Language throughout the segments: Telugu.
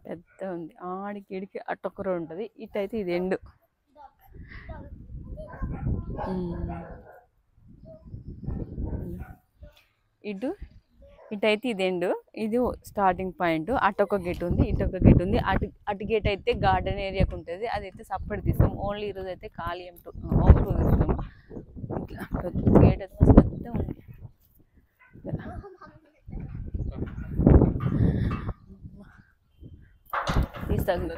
పెద్ద ఉంది ఆడికి ఇడికి అటొక్కరు ఉంటుంది. ఇటైతే ఇది ఎండు. ఇటు ఇటైతే ఇది ఎండు. ఇది స్టార్టింగ్ పాయింట్. అటొక గేట్ ఉంది, ఇటొక గేట్ ఉంది. అటు గేట్ అయితే గార్డెన్ ఏరియాకి ఉంటుంది. అదైతే సపరేట్ తీస్తాం. ఓన్లీ ఈరోజు అయితే ఖాళీ హోమ్ టూర్ తీస్తాము. ఇట్లా గేట్ అయితే పెద్ద ఉంది. తీస్తాను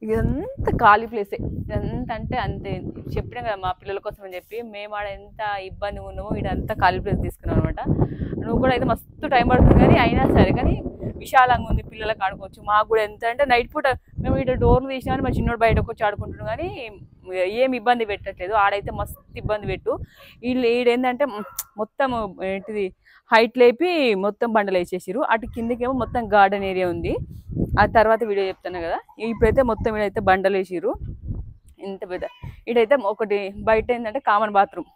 ఇదంతా ఖాళీ ప్లేసే. ఎంత అంటే అంతే. చెప్పినా కదా మా పిల్లల కోసం అని చెప్పి మేము ఆడ ఎంత ఇబ్బందిగా ఉన్నామో ఇదంతా ఖాళీ ప్లేస్ తీసుకున్నాం అనమాట. నువ్వు కూడా అయితే మస్తు టైం పడుతుంది కానీ అయినా సరే కానీ విశాలంగా ఉంది. పిల్లలకు ఆడుకోవచ్చు. మాకు కూడా ఎంత అంటే నైట్ పూట మేము ఇక్కడ డోర్లు తీసినా కానీ మా చిన్నోడు బయటకు వచ్చి ఆడుకుంటున్నాం కానీ ఏం ఇబ్బంది పెట్టట్లేదు. ఆడైతే మస్తు ఇబ్బంది పెట్టు. వీళ్ళు ఈడేంటంటే మొత్తం ఏంటిది హైట్ లేపి మొత్తం బండలు వేసేసారు. అటు కిందకేమో మొత్తం గార్డెన్ ఏరియా ఉంది. ఆ తర్వాత వీడియో చెప్తాను కదా. ఇప్పుడైతే మొత్తం వీడైతే బండలు వేసిరు. ఇంత పెద్ద ఇదైతే ఒకటి బయట ఏంటంటే కామన్ బాత్రూమ్.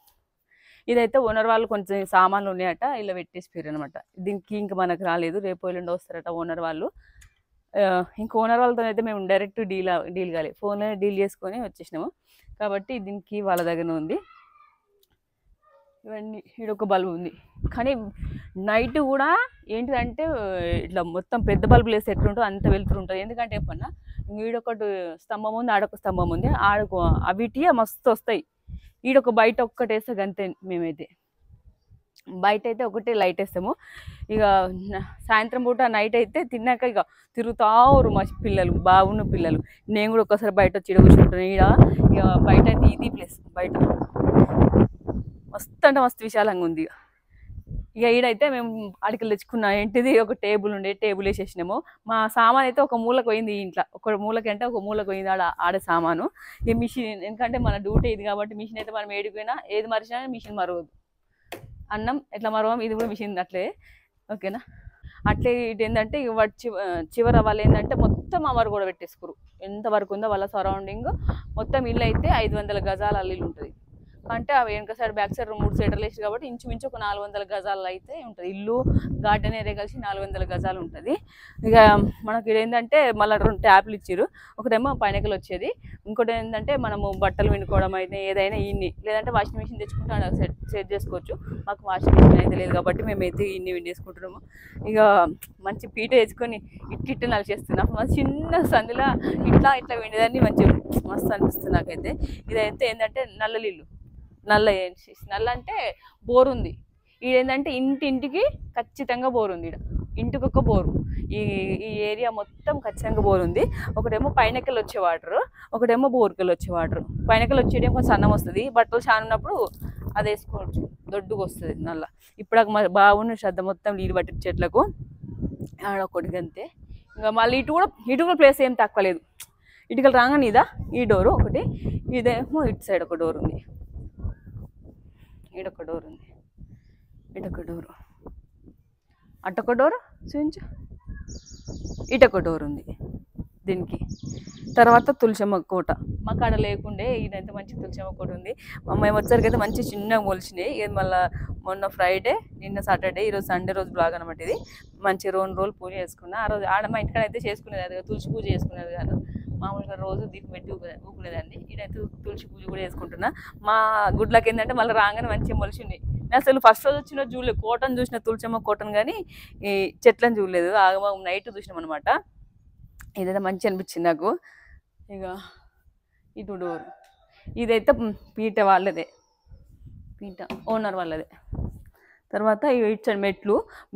ఇదైతే ఓనర్ వాళ్ళు కొంచెం సామాన్లు ఉన్నాయట ఇలా పెట్టేసిపోయారు అనమాట. దీనికి ఇంకా మనకు రాలేదు. రేపు ఎల్లుండి వస్తారట ఓనర్ వాళ్ళు. ఇంకా ఓనర్ వాళ్ళతో అయితే మేము డైరెక్ట్ డీల్ కాలేదు. ఫోన్లోనే డీల్ చేసుకొని వచ్చేసినాము. కాబట్టి దీనికి వాళ్ళ దగ్గర ఉంది. ఇవన్నీ ఈడొక బల్బు ఉంది. కానీ నైట్ కూడా ఏంటిదంటే ఇట్లా మొత్తం పెద్ద బల్బులు వేస్తే ఎట్లుంటుందో అంత వెళ్తురు ఉంటుంది. ఎందుకంటే ఎప్పుడన్నా ఈడొకటి స్తంభం ఉంది, ఆడొక స్తంభం ఉంది. ఆడకు అవిటి మస్తు వస్తాయి. ఈడొక బయట ఒక్కటి వేస్తే గంతే. మేమైతే బయట అయితే ఒకటే లైట్ వేస్తాము. ఇక సాయంత్రం పూట నైట్ అయితే తిన్నాక ఇక తిరుగుతారు మా పిల్లలు, బాగున్న పిల్లలు. నేను కూడా ఒక్కసారి బయట వచ్చి ఈడ కూర్చుంటాను. ఇక బయట అయితే ఇది ప్లేస్ బయట మస్తు అంటే మస్తు విశాలంగా ఉంది. ఇక ఈడైతే మేము అడికలు తెచ్చుకున్నాం. ఏంటిది ఒక టేబుల్ ఉండే, టేబుల్ వేసేసినాము. మా సామాన్ అయితే ఒక మూలకు పోయింది. ఇంట్లో ఒక మూలకి అంటే ఒక మూలకు పోయింది ఆడే సామాను. ఇక మిషన్ ఎందుకంటే మన డ్యూటీ ఇది కాబట్టి మిషన్ అయితే మనం ఏడిపోయినా ఏది మరిచినా మిషన్ మరవదు. అన్నం ఎట్లా మరవం ఇది కూడా మిషన్ అట్లే. ఓకేనా. అట్లే ఇటు ఏంటంటే ఇక చివర వాళ్ళు ఏంటంటే మొత్తం అమరు కూడా పెట్టేసుకోరు. ఎంత వరకు ఉందో వాళ్ళ సరౌండింగ్ మొత్తం. ఇల్లు అయితే 500 గజాల ఇల్లు ఉంటుంది. అంటే అవి వెనక సైడ్ బ్యాక్ సైడ్ 3 సైడర్లు వేసి కాబట్టి ఇంచుమించు ఒక 400 గజాలు అయితే ఉంటుంది. ఇల్లు గార్డెన్ ఏరియా కలిసి 400 గజాలు ఉంటుంది. ఇక మనకి ఏంటంటే మళ్ళీ 2 ట్యాప్లు ఇచ్చారు. ఒకటేమో పైనకలు వచ్చేది, ఇంకోటి ఏంటంటే మనము బట్టలు వినుకోవడం అయితే ఏదైనా ఇన్ని, లేదంటే వాషింగ్ మిషన్ తెచ్చుకుంటే సెట్ చేసుకోవచ్చు. మాకు వాషింగ్ మిషన్ అయితే లేదు కాబట్టి మేమైతే ఇన్ని విండేసుకుంటున్నాము. ఇక మంచి పీట వేసుకొని ఇట్టిట్టు నలిచేస్తున్నాం. చిన్న సందులో ఇట్లా ఇట్లా విండేదాన్ని మంచిగా మస్తు అనిపిస్తుంది నాకైతే. ఇదైతే ఏంటంటే నల్ల అంటే బోర్ ఉంది. ఈడేంటంటే ఇంటింటికి ఖచ్చితంగా బోర్ ఉంది. ఇంటికి ఒక బోరు. ఈ ఏరియా మొత్తం ఖచ్చితంగా బోర్ ఉంది. ఒకటేమో పైనకెళ్ళి వచ్చే వాటర్, ఒకటేమో బోర్కెళ్ళి వచ్చే వాటర్. పైనకెళ్ళి వచ్చేటేమో కొంచెం సన్నం వస్తుంది. బట్టలు చాలా ఉన్నప్పుడు అది వేసుకోవచ్చు, దొడ్డుగా వస్తుంది నల్ల. ఇప్పుడు బాగున్న శ్రద్ధ మొత్తం నీళ్ళు పట్టి చెట్లకు ఆడొకటి అంతే. ఇంకా మళ్ళీ ఇటు కూడా ప్లేస్ ఏం తక్కువ లేదు. ఇటుకలు రాగానే ఇదా ఈ డోరు ఒకటి, ఇదేమో ఇటు సైడ్ ఒక డోర్ ఉంది, ఈడొక డోర్ ఉంది, ఇటొక డోరు, అటొక డోరు చూపించు, ఇటొక డోర్ ఉంది దీనికి. తర్వాత తులసమ్మ కోట మాకు ఆడ లేకుండే. ఇదంతా మంచి తులసమ్మ కోట ఉంది. మేము వచ్చేసరికైతే మంచి చిన్నగా మొలిచినాయి. ఇది మళ్ళీ మొన్న ఫ్రైడే, నిన్న సాటర్డే, ఈరోజు సండే రోజు బ్లాగ్ అనమాట. ఇది మంచి 2 రోజులు పూజ చేసుకున్నా. ఆ రోజు ఆడ మా ఇంటికాడ అయితే చేసుకునేది అది తులసి పూజ చేసుకునేది కాదు. మామూలుగా రోజు దీపం పెట్టి ఊకునేదాన్ని. ఇదైతే తులసి పూజ కూడా చేసుకుంటున్నా. మా గుడ్లకి ఏంటంటే మళ్ళీ రాగానే మంచిగా మొలిచినాయి. నేను అసలు ఫస్ట్ రోజు వచ్చిన చూడలేదు. కోటను చూసిన, తులసమ్మ కోటను, కానీ ఈ చెట్లను చూడలేదు. నైట్ చూసినాం అనమాట. ఇదైతే మంచి అనిపించింది నాకు. ఇక ఇటు డోర్, ఇదైతే పీట వాళ్ళదే, పీట ఓనర్ వాళ్ళదే. తర్వాత ఇటు సైడ్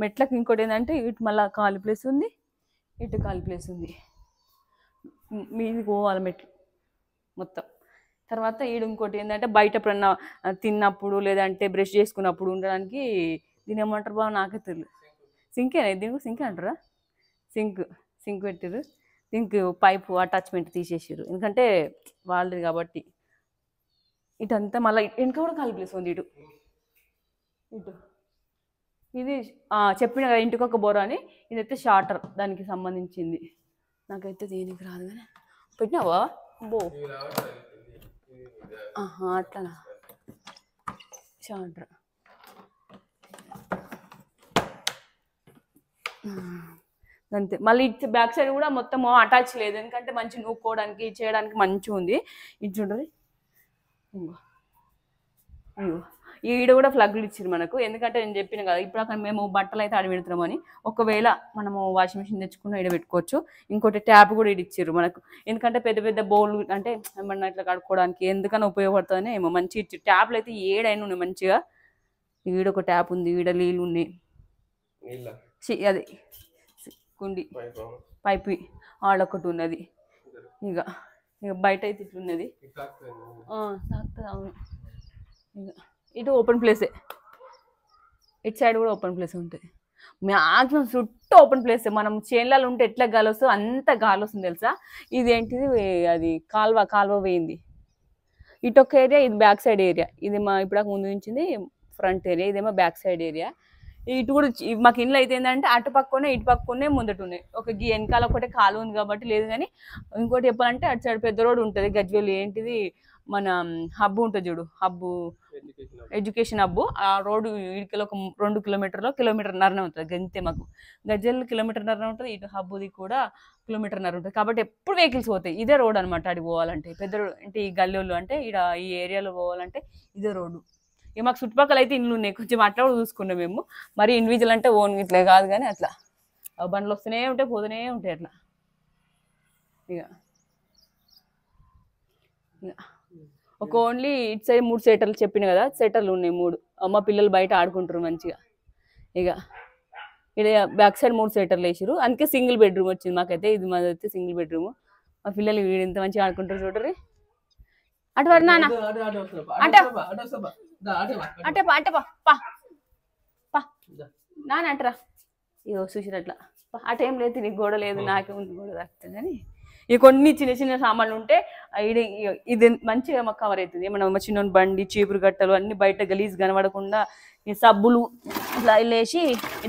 మెట్లకు ఇంకోటి ఏంటంటే ఇటు మళ్ళీ ఖాళీ ప్లేస్ ఉంది, ఇటు ఖాళీ ప్లేస్ ఉంది. మీది పోవాలి మెట్లు మొత్తం. తర్వాత ఈడు ఇంకోటి ఏంటంటే బయట ఎప్పుడన్నా తిన్నప్పుడు లేదంటే బ్రష్ చేసుకున్నప్పుడు ఉండడానికి దీని ఏమంటారు బాగా నాకే తెలియదు. సింకేనా దీనికి? సింక్ అంటారా? సింక్ పెట్టారు. దీనికి పైపు అటాచ్మెంట్ తీసేసారు ఎందుకంటే వాళ్ళది కాబట్టి. ఇటంతా మళ్ళీ వెనక కూడా ఖాళీ ప్లేస్ ఉంది. ఇటు ఇది చెప్పిన కదా ఇంటికి ఒక బోర అని. ఇదైతే షార్టర్ దానికి సంబంధించింది. నాకైతే దేనికి రాదు కానీ పెట్టినావా బో అట్లనా షార్టర్. అంతే. మళ్ళీ ఇటు బ్యాక్ సైడ్ కూడా మొత్తం అటాచ్ లేదు, ఎందుకంటే మంచి నూక్కోవడానికి చేయడానికి మంచిగా ఉంది. ఇది చూడండి, ఇంకో ఇగో ఈడ కూడా ఫ్లగ్లు ఇచ్చారు మనకు, ఎందుకంటే నేను చెప్పిన కదా ఇప్పుడు అక్కడ మేము బట్టలు అయితే ఆడ పెడుతున్నామని. ఒకవేళ మనము వాషింగ్ మిషన్ తెచ్చుకున్న ఈడ పెట్టుకోవచ్చు. ఇంకోటి ట్యాప్ కూడా ఈడ ఇచ్చారు మనకు, ఎందుకంటే పెద్ద పెద్ద బౌల్ అంటే ఏమన్నా ఇట్లా కడుక్కోవడానికి ఎందుకన్నా ఉపయోగపడుతుందని ఏమో మంచి ఇచ్చారు. ట్యాప్లు అయితే ఏడైనా ఉన్నాయి మంచిగా. ఈడ ఒక ట్యాప్ ఉంది, ఈడ నీళ్ళు ఉన్నాయి, అది కుండి పైపు ఆడొకటి ఉన్నది. ఇక ఇక బయట అయితే ఇట్లున్నది. అవును, ఇక ఇటు ఓపెన్ ప్లేసే, ఇటు సైడ్ కూడా ఓపెన్ ప్లేస్ ఉంటుంది. మ్యాక్సిమం చుట్టూ ఓపెన్ ప్లేసే. మనం చేన్లలో ఉంటే ఎట్లా గాలి వస్తుందో అంత గాలి వస్తుంది తెలుసా. ఇదేంటిది, అది కాల్వ పోయింది. ఇటు ఒక ఏరియా, ఇది బ్యాక్ సైడ్ ఏరియా. ఇది మా ఇప్పుడు ముందు నుంచింది ఫ్రంట్ ఏరియా, ఇదేమో బ్యాక్ సైడ్ ఏరియా. ఇటు కూడా మాకు ఇండ్లు అయితే ఏంటంటే అటు పక్కనే ఇటు పక్కనే ముందట ఉన్నాయి. ఒక వెనకాల ఒకటే కాలు ఉంది కాబట్టి లేదు, కానీ ఇంకోటి చెప్పాలంటే అటు సైడ్ పెద్ద రోడ్ ఉంటుంది గజ్వేల్. ఏంటిది మన హబ్ ఉంటుంది చూడు, హబ్బు ఎడ్యుకేషన్ హబ్బు. ఆ రోడ్డు ఇటుకలో ఒక 2 కిలోమీటర్న్నరనే ఉంటుంది గంతే. మాకు గజ్వేల్ కిలోమీటర్న్నర ఉంటుంది, ఇటు హబ్బుది కూడా కిలోమీటర్న్నర ఉంటుంది. కాబట్టి ఎప్పుడు వెహికల్స్ పోతాయి. ఇదే రోడ్ అనమాట. అడిగి పోవాలంటే పెద్ద రోడ్ అంటే ఈ గల్లీలో అంటే ఈ ఏరియాలో పోవాలంటే ఇదే రోడ్డు. ఇక మాకు చుట్టుపక్కల అయితే ఇండ్లు ఉన్నాయి, కొంచెం అట్లా కూడా చూసుకున్నాం మేము. మరి ఇండివిజువల్ అంటే ఓన్ ఇట్లే కాదు, కానీ అట్లా బండ్లు వస్తూనే ఉంటాయి పోతూనే ఉంటాయి అట్లా. ఇక ఒక ఓన్లీ ఇటు సైడ్ 3 సెటర్లు చెప్పిన కదా, సెటర్లు ఉన్నాయి 3. అమ్మ పిల్లలు బయట ఆడుకుంటారు మంచిగా. ఇక ఇక్కడ బ్యాక్ సైడ్ 3 సెటర్లు వేసారు, అందుకే సింగిల్ బెడ్రూమ్ వచ్చింది మాకైతే. ఇది మాదైతే సింగిల్ బెడ్రూమ్. మా పిల్లలు ఇంత మంచిగా ఆడుకుంటారు చూడరు. అటు వాడు నాన్న అంటే నాన్న అంటరా. ఇగో చూసిరు అట్లా అటేం లేదు, నీకు గోడ లేదు, నాకే ఉంది గోడ తాకుతుంది అని. ఇక కొన్ని చిన్న చిన్న సామాన్లు ఉంటే ఇది మంచిగా మాకు కవర్ అవుతుంది. ఏమన్నా చిన్న బండి, చీపురు గట్టలు అన్ని బయట గలీజ్ కనబడకుండా ఈ సబ్బులు ఇట్లా వేసి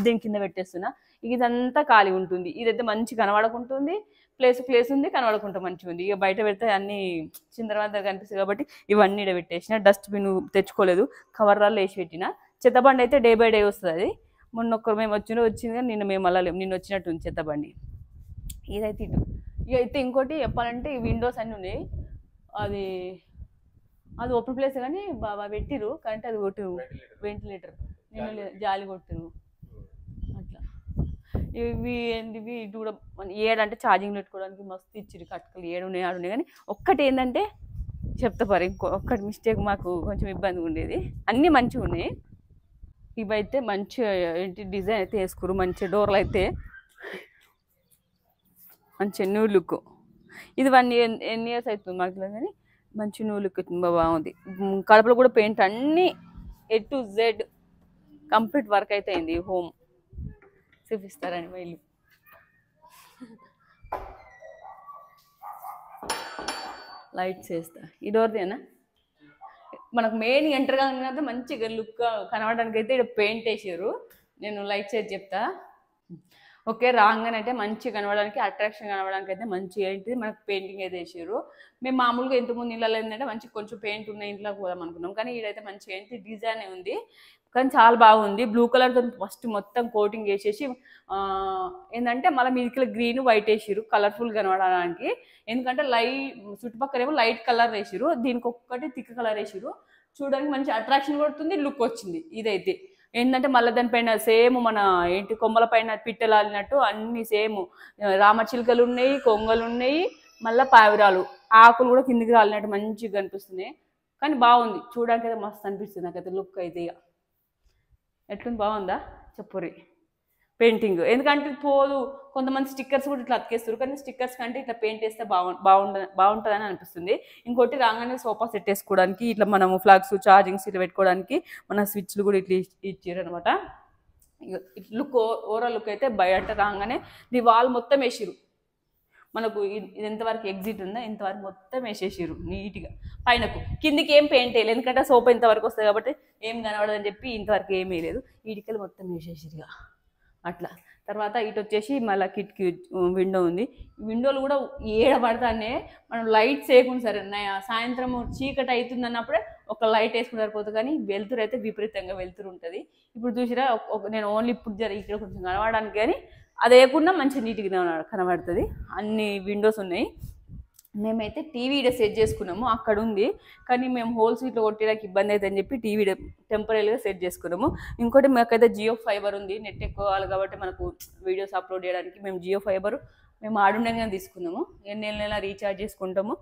దీని కింద పెట్టేస్తున్నా. ఇదంతా ఖాళీ ఉంటుంది. ఇదైతే మంచి కనబడకుంటుంది, ప్లేస్ ఉంది, కనబడకుండా మంచిగా ఉంది. ఇక బయట పెడితే అన్ని చిందరవందర కనిపిస్తుంది కాబట్టి ఇవన్నీ ఇక్కడ పెట్టేసిన. డస్ట్బిన్ తెచ్చుకోలేదు, కవర్రాల్లో వేసి పెట్టిన. చెత్తబండి అయితే డే బై డే వస్తుంది. అది మొన్న ఒక్కరు మేము వచ్చింది కానీ నిన్న మేము అలా నిన్న వచ్చినట్టు ఉంది చెత్తబండి. ఇదైతే ఇటు ఇక అయితే ఇంకోటి చెప్పాలంటే ఈ విండోస్ అన్నీ ఉన్నాయి. అది ఓపెన్ ప్లేస్ కానీ బాగా పెట్టిరు, కానీ అది కొట్టిరు వెంటిలేటర్, నిన్న జాలి కొట్టిరు అట్లా. ఇవి ఏంటివి ఇటు కూడా ఏడంటే ఛార్జింగ్ పెట్టుకోవడానికి మస్తు ఇచ్చిరు కట్టుకలు. 7 ఉన్నాయి 6 ఉన్నాయి. కానీ ఒక్కటి ఏంటంటే చెప్తా పరి ఒక్కటి మిస్టేక్ మాకు కొంచెం ఇబ్బందిగా ఉండేది. అన్నీ మంచిగా ఉన్నాయి. ఇవైతే మంచిగా ఏంటి డిజైన్ అయితే వేసుకురు, మంచి డోర్లు అయితే మంచి న్యూ లుక్. ఇది 1 ఇయర్స్ అవుతుంది మాకు కానీ మంచి న్యూ లుక్ అవుతుంది, బాగుంది. కడపలో కూడా పెయింట్ అన్నీ A to Z complete work అయితే అయింది. హోమ్ చూపిస్తారని వీళ్ళు. లైట్స్ వేస్తా. ఈ డోర్దేనా మనకు మెయిన్ ఎంటర్ కాగానే మంచిగా లుక్ కనబడడానికి అయితే ఇక్కడ పెయింట్ వేసారు. నేను లైట్స్ వేసి చెప్తా. ఓకే, రాగానే అయితే మంచిగా కనబడడానికి, అట్రాక్షన్ కనబడడానికి అయితే మంచిగా ఏంటిది మనకు పెయింటింగ్ అయితే వేసారు. మేము మామూలుగా ఇంతకుముందు ఇళ్ళలో ఏంటంటే మంచి కొంచెం పెయింట్ ఉన్న ఇంట్లోకి పోదాం అనుకున్నాం, కానీ ఇదైతే మంచిగా ఏంటి డిజైన్ ఉంది, కానీ చాలా బాగుంది. బ్లూ కలర్తో ఫస్ట్ మొత్తం కోటింగ్ వేసేసి ఏంటంటే మళ్ళీ మీదికి గ్రీన్ వైట్ వేసారు కలర్ఫుల్ కనబడడానికి. ఎందుకంటే చుట్టుపక్కల ఏమో లైట్ కలర్ వేసారు, దీనికి ఒక్కటి థిక్ కలర్ వేసారు. చూడడానికి మంచి అట్రాక్షన్ కొడుతుంది, లుక్ వచ్చింది. ఇదైతే ఏంటంటే మళ్ళీ దానిపైన సేమ్ మన ఏంటి కొమ్మల పైన పిట్టలు ఆలినట్టు అన్ని సేమ్ రామచిలుకలు ఉన్నాయి, కొంగలు ఉన్నాయి, మళ్ళీ పావురాలు ఆకులు కూడా కిందికి రాలినట్టు మంచిగా కనిపిస్తున్నాయి. కానీ బాగుంది చూడడానికి అయితే మస్తు అనిపిస్తుంది నాకైతే లుక్ అయితే. ఇక ఎట్లుంది, బాగుందా చెప్పురి పెయింటింగ్? ఎందుకంటే పోదు, కొంతమంది స్టిక్కర్స్ కూడా ఇట్లా అతికేస్తారు, కానీ స్టిక్కర్స్ కంటే ఇట్లా పెయింట్ వేస్తే బాగుంటుందని అనిపిస్తుంది. ఇంకోటి రాగానే సోఫా సెట్ వేసుకోవడానికి ఇట్లా మనము ఫ్లాగ్స్ ఛార్జింగ్స్ ఇట్లా పెట్టుకోవడానికి మన స్విచ్లు కూడా ఇట్లా ఇచ్చారు అనమాట. లుక్ ఓవరాల్ లుక్ అయితే బయట రాగానే ది వాల్ మొత్తం వేసిరు. మనకు ఇది ఎంతవరకు ఎగ్జిట్ ఉందా ఇంతవరకు మొత్తం వేసేసారు నీట్గా. పైనకు కిందికి ఏం పెయింట్ వేయలేదు, ఎందుకంటే సోఫా ఇంతవరకు వస్తుంది కాబట్టి ఏం కనబడదని చెప్పి ఇంతవరకు ఏం వేయలేదు. ఈటికలు మొత్తం వేసేసారు ఇక అట్లా. తర్వాత ఇటు వచ్చేసి మళ్ళీ కిటికీ విండో ఉంది. విండోలు కూడా ఏడబడతానే మనం లైట్స్ వేయకుండా సరే సాయంత్రం చీకటి అవుతుంది అన్నప్పుడే ఒక లైట్ వేసుకుని సరిపోతుంది, కానీ వెలుతురు అయితే విపరీతంగా వెలుతురు ఉంటుంది. ఇప్పుడు చూసిరా నేను ఓన్లీ ఇప్పుడు ఇక్కడ కొంచెం కనబడడానికి కానీ అది వేయకుండా మంచి నీట్గా కనబడుతుంది. అన్ని విండోస్ ఉన్నాయి. మేమైతే టీవీ ఇక్కడ సెట్ చేసుకున్నాము, అక్కడ ఉంది కానీ మేము హోల్స్ ఇట్లా కొట్టడానికి ఇబ్బంది అవుతుందని చెప్పి టీవీ టెంపరీగా సెట్ చేసుకున్నాము. ఇంకోటి మాకైతే జియో ఫైబర్ ఉంది, నెట్ ఎక్కువ కావాలి కాబట్టి మనకు వీడియోస్ అప్లోడ్ చేయడానికి మేము జియో ఫైబర్ మేము ఆడుండగానే తీసుకున్నాము. నెల రీఛార్జ్ చేసుకుంటాము.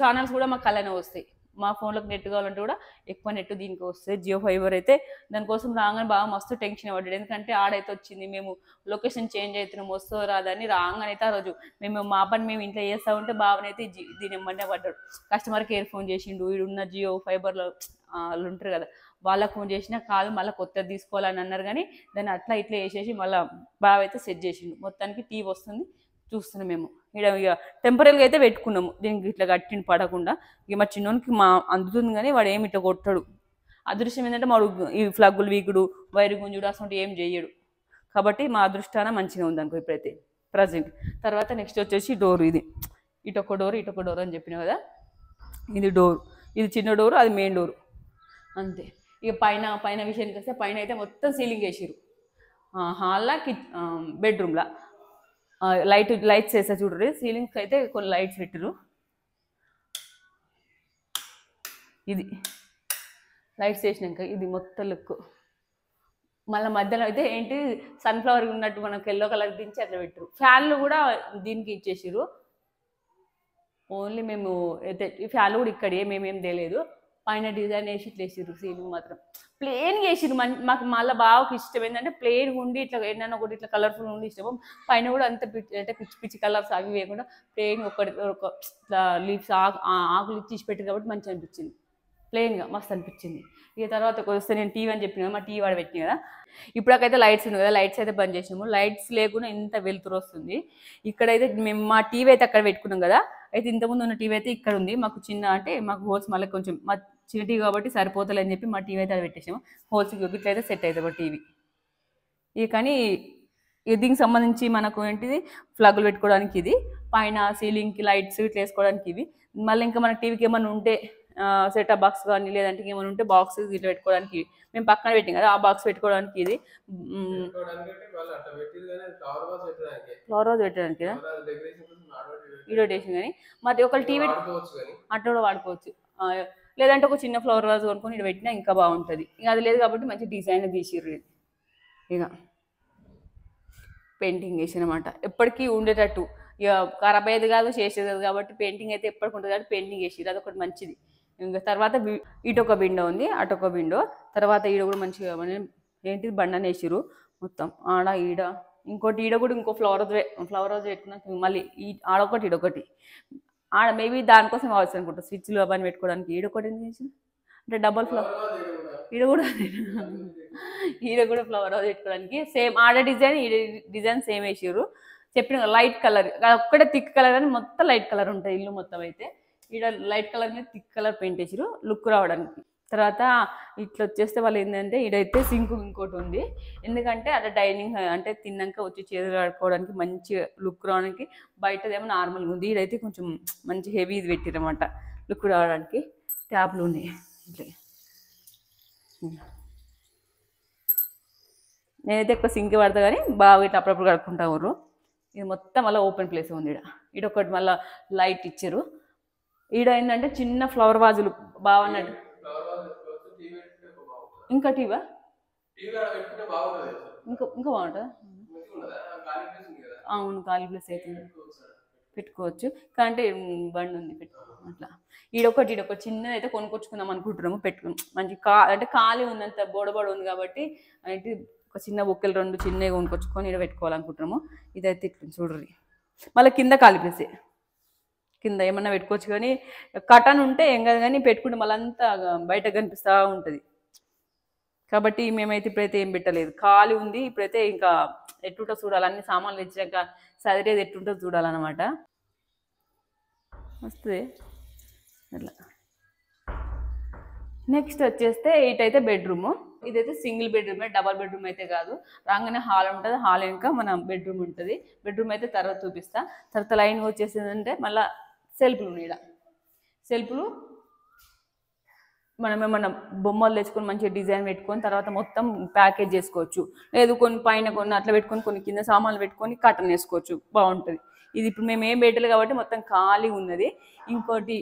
ఛానల్స్ కూడా మాకు అలానే వస్తాయి. మా ఫోన్లోకి నెట్ కావాలంటే కూడా ఎక్కువ నెట్ దీనికి వస్తుంది. జియో ఫైబర్ అయితే దానికోసం రాగానే బాగా మస్తు టెన్షన్ పడ్డాడు. ఎందుకంటే ఆడైతే వచ్చింది, మేము లొకేషన్ చేంజ్ అవుతున్నాం, వస్తుందో రాదని రాగానే అయితే ఆ రోజు మేము మా పని మేము ఇంట్లో చేస్తూ ఉంటే బావనైతే దీని ఇమ్మనే పడ్డాడు. కస్టమర్ కేర్ ఫోన్ చేసిండు, వీడున్న జియో ఫైబర్లో వాళ్ళు ఉంటారు కదా వాళ్ళకి ఫోన్ చేసినా కాదు మళ్ళీ కొత్తది తీసుకోవాలని అన్నారు. కానీ దాన్ని అట్లా ఇట్లా వేసేసి మళ్ళీ బావ అయితే సెట్ చేసిండు. మొత్తానికి టీవీ వస్తుంది, చూస్తున్నాం మేము. ఇక్కడ ఇక టెంపరీగా అయితే పెట్టుకున్నాము, దీనికి ఇట్లా గట్టిని పడకుండా. ఇక మా చిన్నోనికి అందుతుంది కానీ వాడు ఏమి ఇట్లా కొట్టాడు. అదృష్టం ఏంటంటే వాడు ఈ ఫ్లగ్గులు వీకుడు వైరు గుంజుడు అసలు ఏం చేయడు. కాబట్టి మా అదృష్టాన మంచిగా ఉంది అనుకో ఇప్పుడైతే ప్రజెంట్. తర్వాత నెక్స్ట్ వచ్చేసి డోర్. ఇది ఇటొక డోర్ అని చెప్పిన కదా, ఇది డోర్. ఇది చిన్న డోరు, అది మెయిన్ డోరు అంతే. ఇక పైన విషయానికి వస్తే పైన అయితే మొత్తం సీలింగ్ వేసారు. హాల్లా బెడ్రూమ్లా లైట్స్ వేసా చూడరు. సీలింగ్స్ అయితే కొన్ని లైట్స్ పెట్టరు. ఇది లైట్స్ వేసినాక ఇది మొత్తం లుక్. మళ్ళీ మధ్యలో అయితే ఏంటి సన్ఫ్లవర్ ఉన్నట్టు మనకు ఎల్లో కలర్ దించి అట్లా పెట్టరు. ఫ్యాన్లు కూడా దీనికి ఇచ్చేసారు. ఓన్లీ మేము అయితే ఈ ఫ్యాన్లు కూడా ఇక్కడే మేమేం తెలియదు. పైన డిజైన్ వేసి ఇట్లా వేసారు. సీలింగ్ మాత్రం ప్లెయిన్గా వేసారు. మాకు మళ్ళీ బాగా ఇష్టం ఏంటంటే ప్లెయిన్గా ఉండి ఇట్లా ఏంటన్నా ఒకటి ఇట్లా కలర్ఫుల్ ఉండి ఇష్టం. పైన కూడా అంత అంటే పిచ్చి కలర్స్ అవి వేయకుండా ప్లెయిన్ ఒక ఇట్లా లీవ్స్ ఆకులు ఇచ్చి పెట్టారు కాబట్టి మంచిగా అనిపించింది. ప్లెయిన్గా మస్తు అనిపించింది. ఇక తర్వాత వస్తే నేను టీవీ అని చెప్పిన కదా, మా టీవీ వాడు పెట్టిన కదా. ఇప్పుడైతే లైట్స్ ఉంది కదా, లైట్స్ అయితే బంద్ చేసినాము. లైట్స్ లేకుండా ఇంత వెలుతురు వస్తుంది. ఇక్కడైతే మేము మా టీవీ అయితే అక్కడ పెట్టుకున్నాం కదా. అయితే ఇంతకుముందు ఉన్న టీవీ అయితే ఇక్కడ ఉంది. మాకు చిన్న అంటే మాకు హోల్స్ మళ్ళీ కొంచెం మా చిన్న టీవీ కాబట్టి సరిపోతలే అని చెప్పి మా టీవీ అయితే అది పెట్టేసాము. హోల్స్ ఇట్లయితే సెట్ అవుతుంది మా టీవీ. ఇక కానీ దీనికి సంబంధించి మనకు ఏంటిది ఫ్లగ్లు పెట్టుకోవడానికి ఇది, పైన సీలింగ్కి లైట్స్ ఇట్లా వేసుకోవడానికి ఇవి. మళ్ళీ ఇంకా మన టీవీకి ఏమైనా ఉంటే సెటప్ బాక్స్ కానీ లేదంటే ఏమైనా ఉంటే బాక్స్ ఇట్లా పెట్టుకోవడానికి మేము పక్కన పెట్టాం కదా, ఆ బాక్స్ పెట్టుకోవడానికి ఇది. ఫ్లవర్ వాజ్ పెట్టడానికి ఈడోటేషన్ కానీ మరి ఒక టీవీ అట్లా కూడా వాడుకోవచ్చు. లేదంటే ఒక చిన్న ఫ్లవర్ వాజ్ కొనుక్కొని ఇక్కడ పెట్టినా ఇంకా బాగుంటుంది. ఇక అది లేదు కాబట్టి మంచి డిజైన్ తీసిర్రు. ఇక పెయింటింగ్ వేసానమాట ఎప్పటికీ ఉండేటట్టు. ఇక ఖరాబ్ అయ్యేది కాదు, చేసేది కాబట్టి పెయింటింగ్ అయితే ఎప్పటికి ఉంటుంది కాబట్టి పెయింటింగ్ వేసిర్రు, అదొకటి మంచిది. ఇంకా తర్వాత ఇటొక విండో ఉంది, అటొక విండో. తర్వాత ఈడ కూడా మంచిగా ఏంటిది బండని వేసిర్రు మొత్తం ఆడ ఈడ. ఇంకోటి ఈడ కూడా ఇంకో ఫ్లవర్ వాజ్ పెట్టుకున్నాక మళ్ళీ ఆడొకటి ఈడొకటి. ఆడ మేబీ దానికోసం కావచ్చు అనుకుంటా, స్విచ్లు అవన్నీ పెట్టుకోవడానికి. ఈడొకటి ఎందుకు వేసి అంటే డబల్ ఫ్లవర్ ఈడ కూడా ఫ్లవర్ వాజ్ పెట్టుకోవడానికి సేమ్ ఆడ డిజైన్ ఈ డిజైన్ సేమ్ వేసారు. చెప్పిన లైట్ కలర్ ఒక్కటే థిక్ కలర్ అని మొత్తం లైట్ కలర్ ఉంటుంది ఇల్లు మొత్తం. అయితే ఈడ లైట్ కలర్ మీద థిక్ కలర్ పెయింట్ వేసారు లుక్ రావడానికి. తర్వాత ఇట్లా వచ్చేస్తే వాళ్ళు ఏంటంటే ఈడైతే సింక్ ఇంకోటి ఉంది. ఎందుకంటే అక్కడ డైనింగ్ అంటే తిన్నాక వచ్చి చేతులు ఆడుకోవడానికి మంచి లుక్ రావడానికి. బయటదేమో నార్మల్గా ఉంది, ఈడైతే కొంచెం మంచి హెవీ ఇది పెట్టిరన్నమాట లుక్ రావడానికి. ట్యాప్లు ఉన్నాయి ఇట్లా. నేనైతే ఎక్కువ సింక్ పడతా కానీ బాగా ఇట్లా అప్పుడప్పుడు కడుక్కుంటా ఊరు. ఇది మొత్తం మళ్ళీ ఓపెన్ ప్లేస్ ఉంది. ఈడొకటి మళ్ళీ లైట్ ఇచ్చారు. ఈడ ఏంటంటే చిన్న ఫ్లవర్ వాజులు బాగున్నట్టు. ఇంకా టీవా ఇంకా బాగుంటుందా? అవును, ఖాళీ ప్లేస్ అయితే పెట్టుకోవచ్చు. అంటే బండి ఉంది అట్లా. ఈడొకటి చిన్నది అయితే కొనుక్కొచ్చుకుందాం అనుకుంటున్నాము. మంచి అంటే ఖాళీ ఉందంత బోడబోడ ఉంది కాబట్టి అంటే ఒక చిన్న బొక్కలు 2 చిన్నవి కొనుక్కొచ్చుకొని ఈడ పెట్టుకోవాలనుకుంటున్నాము. ఇదైతే ఇట్లా చూడరు. మళ్ళీ కింద ఖాళీ ప్లేసే, కింద ఏమన్నా పెట్టుకోవచ్చు. కానీ కటన్ ఉంటే ఏం కాదు, కానీ పెట్టుకుంటే మళ్ళీ అంతా బయట కనిపిస్తూ ఉంటుంది. కాబట్టి మేమైతే ఇప్పుడైతే ఏం పెట్టలేదు, ఖాళీ ఉంది. ఇప్పుడైతే ఇంకా ఎట్టుంటో చూడాలి, అన్ని సామాన్లు ఇచ్చాక సదిరేది ఎట్టుంటో చూడాలన్నమాట. వస్తుంది అట్లా. నెక్స్ట్ వచ్చేస్తే ఇటైతే బెడ్రూము. ఇదైతే సింగిల్ బెడ్రూమే, డబల్ బెడ్రూమ్ అయితే కాదు. రాగానే హాల్ ఉంటుంది, హాల్ ఇంకా మన బెడ్రూమ్ ఉంటుంది. బెడ్రూమ్ అయితే తర్వాత చూపిస్తా. తర్వాత లైన్ వచ్చేసిందంటే మళ్ళీ సెల్ఫ్లు ఉన్నాయి. సెల్ఫ్లు మనం ఏమన్నా బొమ్మలు తెచ్చుకొని మంచిగా డిజైన్ పెట్టుకొని తర్వాత మొత్తం ప్యాకేజ్ చేసుకోవచ్చు. లేదు కొన్ని పైన కొన్ని అట్లా పెట్టుకొని కొన్ని కింద సామాన్లు పెట్టుకొని కర్టన్ వేసుకోవచ్చు, బాగుంటుంది. ఇది ఇప్పుడు మేము ఏం పెట్టలేదు కాబట్టి మొత్తం ఖాళీ ఉన్నది. ఇంకోటి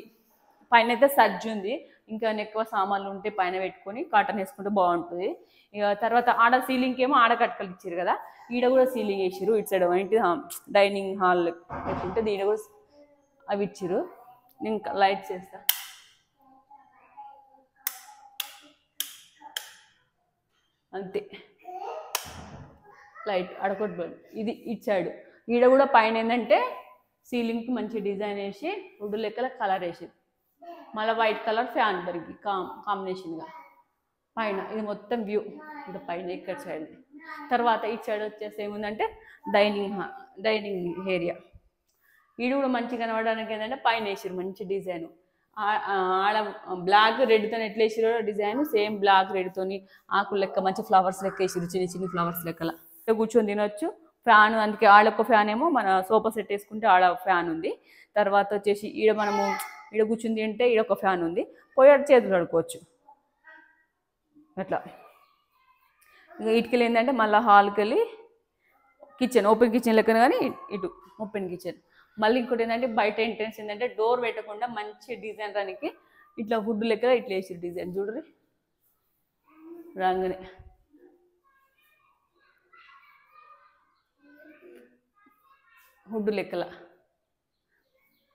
పైన అయితే సజ్జు ఉంది, ఇంకా ఎక్కువ సామాన్లు ఉంటే పైన పెట్టుకొని కాటన్ వేసుకుంటే బాగుంటుంది. ఇక తర్వాత ఆడ సీలింగ్కి ఏమో ఆడ కట్కలు ఇచ్చారు కదా, ఈడ కూడా సీలింగ్ వేసారు. ఇటు సైడ్ ఏంటి డైనింగ్ హాల్ పెట్టుకుంటే దీని కూడా అవి ఇచ్చారు. నేను ఇంకా లైట్స్ వేస్తా. అంతే, లైట్ అడకొట్టు ఇది ఇచ్చాడు. ఈడ కూడా పైన ఏంటంటే సీలింగ్కి మంచి డిజైన్ వేసి వుడ్ లెక్కల కలర్ వేసి మళ్ళీ వైట్ కలర్ ఫ్యాన్ దొరికి కాంబినేషన్గా పైన ఇది మొత్తం వ్యూ. ఇంకా పైన ఇక్కడ సైడ్ తర్వాత ఈ సైడ్ వచ్చేసి ఏముందంటే డైనింగ్ ఏరియా. ఈడు కూడా మంచిగా కనబడడానికి ఏంటంటే పైన వేసారు మంచి డిజైన్. ఆడ బ్లాక్ రెడ్తో ఎట్లా వేసారో డిజైన్ సేమ్ బ్లాక్ రెడ్తోని ఆకులు లెక్క మంచి ఫ్లవర్స్ లెక్క వేసారు, చిన్న చిన్న ఫ్లవర్స్ లెక్కల కూర్చొని తినొచ్చు. ఫ్యాన్ అందుకే ఆడొక్క ఫ్యాన్ ఏమో మన సోఫా సెట్ వేసుకుంటే ఆడ ఫ్యాన్ ఉంది. తర్వాత వచ్చేసి ఈడ మనము ఈడ కూర్చుని తింటే ఈడ ఒక ఫ్యాన్ ఉంది, పోయి చేతులు కడుక్కోవచ్చు అట్లా. ఇంకా ఇటుకెళ్ళి ఏంటంటే మళ్ళీ హాల్కి వెళ్ళి కిచెన్ ఓపెన్ కిచెన్ లెక్కన కానీ ఇటు ఓపెన్ కిచెన్. మళ్ళీ ఇంకోటి ఏంటంటే బయట ఎంట్రెన్స్ ఏంటంటే డోర్ పెట్టకుండా మంచి డిజైన్ రానికి ఇట్లా వుడ్ లెక్క ఇట్లా వేసి డిజైన్ చూడరి రాగానే వుడ్ లెక్కల.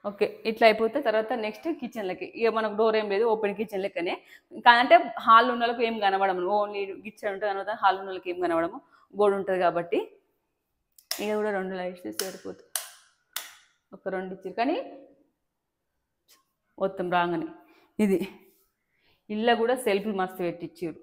ఓకే, ఇట్లా అయిపోతే తర్వాత నెక్స్ట్ కిచెన్లకి ఇక మనకు డోర్ ఏం లేదు, ఓపెన్ కిచెన్ లెక్కనే. అంటే హాల్ ఉన్న వాళ్ళకి ఏం కనబడము, ఓన్లీ కిచెన్ ఉంటుంది తర్వాత హాల్ ఉన్న వాళ్ళకి ఏం కనబడము, గోడ ఉంటుంది కాబట్టి. ఇక కూడా 2 లైట్స్ సరిపోతుంది, ఒక 2 ఇచ్చారు కానీ మొత్తం రాగానే. ఇది ఇళ్ళ కూడా సెల్ఫ్లు మస్తు పెట్టించారు.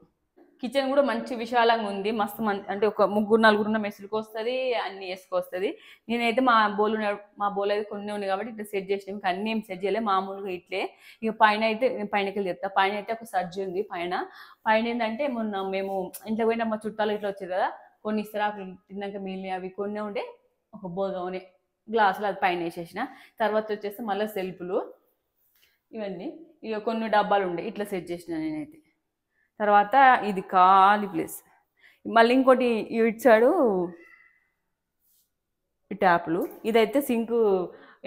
కిచెన్ కూడా మంచి విశాలంగా ఉంది, మస్తు అంటే ఒక 3-4 మెస్సులకు వస్తుంది, అన్నీ వేసుకొస్తుంది. నేనైతే మా బోల్ అయితే కొన్ని ఉంది కాబట్టి ఇట్లా సెట్ చేసినాం, ఇంకా అన్నీ ఏం సెట్ చేయలేదు, మామూలుగా ఇట్లే. ఇక పైన అయితే పైనకి వెళ్ళి చెప్తా. పైన అయితే ఒక సజ్జు ఉంది. పైన ఏంటంటే మొన్న మేము ఇంట్లో పోయినా మా చుట్టాలు ఇట్లా వచ్చారు కదా, కొన్ని ఇస్తరాకులు తిన్నాక మిగిలిన అవి కొన్ని ఉండే ఒక బోగానే గ్లాసులు అది పైన వేసేసిన. తర్వాత వచ్చేసి మళ్ళీ సెల్ఫ్లు ఇవన్నీ ఇక కొన్ని డబ్బాలు ఉండే ఇట్లా సెట్ చేసిన నేనైతే. తర్వాత ఇది ఖాళీ ప్లేస్. మళ్ళీ ఇంకోటి ఇటు సైడు ట్యాప్లు. ఇదైతే సింక్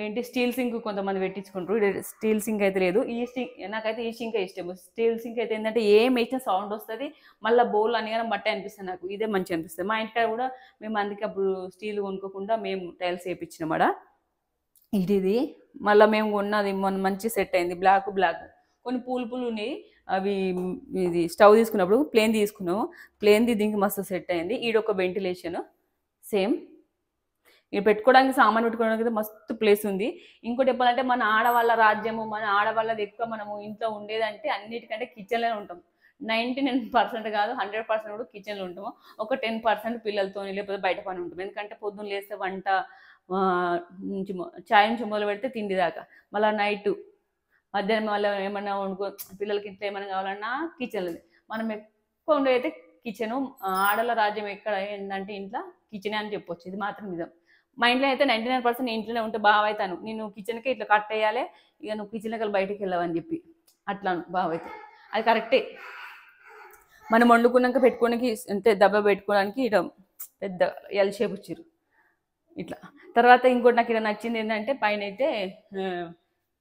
ఏంటి స్టీల్ సింక్ కొంతమంది పెట్టించుకుంటారు, ఇది స్టీల్ సింక్ అయితే లేదు. ఈ సింక్ నాకైతే ఈ సింక్ ఇష్టం. స్టీల్ సింక్ అయితే ఏంటంటే ఏం వేసినా సౌండ్ వస్తుంది, మళ్ళీ బౌల్ అని కానీ బట్టే అనిపిస్తుంది. నాకు ఇదే మంచిగా అనిపిస్తుంది. మా ఇంటికాడ కూడా మేము అందుకే అప్పుడు స్టీల్ కొనుక్కోకుండా మేము టైల్స్ వేయించినామడ. ఇది మళ్ళీ మేము కొన్నది మొన్న మంచి సెట్ అయింది, బ్లాక్ కొన్ని పూలు ఉన్నాయి. అవి ఇది స్టవ్ తీసుకున్నప్పుడు ప్లేన్ తీసుకున్నాము, ప్లేన్ది దీనికి మస్తు సెట్ అయింది. ఈడొక వెంటిలేషన్ సేమ్. ఇక పెట్టుకోవడానికి సామాన్ పెట్టుకోవడానికి అయితే మస్తు ప్లేస్ ఉంది. ఇంకోటి చెప్పాలంటే మన ఆడవాళ్ళ రాజ్యము, మన ఆడవాళ్ళది ఎక్కువ మనము ఇంట్లో ఉండేదంటే అన్నిటికంటే కిచెన్లోనే ఉంటాం. 99% కాదు 100% కూడా కిచెన్లో ఉంటాము. ఒక 10% పిల్లలతో లేకపోతే బయట పని ఉంటుంది. ఎందుకంటే పొద్దున్న లేస్తే వంట నుంచి చాయ్ నుంచి మొదలు పెడితే తిండి దాకా, మళ్ళీ నైట్ మధ్యాహ్నం వల్ల ఏమన్నా వండుకో పిల్లలకి ఇంట్లో ఏమైనా కావాలన్నా కిచెన్లో. మనం ఎక్కువ ఉండేదైతే కిచెను. ఆడల రాజ్యం ఎక్కడ ఏంటంటే ఇంట్లో కిచెనే అని చెప్పొచ్చు, ఇది మాత్రం నిజం. మా ఇంట్లో అయితే 99% ఇంట్లోనే ఉంటే బావ అవుతాను, నేను కిచెన్కే ఇట్లా కట్ వేయాలి, ఇక నువ్వు కిచెన్కి బయటికి వెళ్ళావని చెప్పి అట్లాను బావ అయితే. అది కరెక్టే. మనం వండుకున్నాక పెట్టుకోవడానికి అంటే దెబ్బ పెట్టుకోవడానికి ఇట్లా పెద్ద ఎల్ షేప్ ఇచ్చారు ఇట్లా. తర్వాత ఇంకోటి నాకు ఇలా నచ్చింది ఏంటంటే పైన అయితే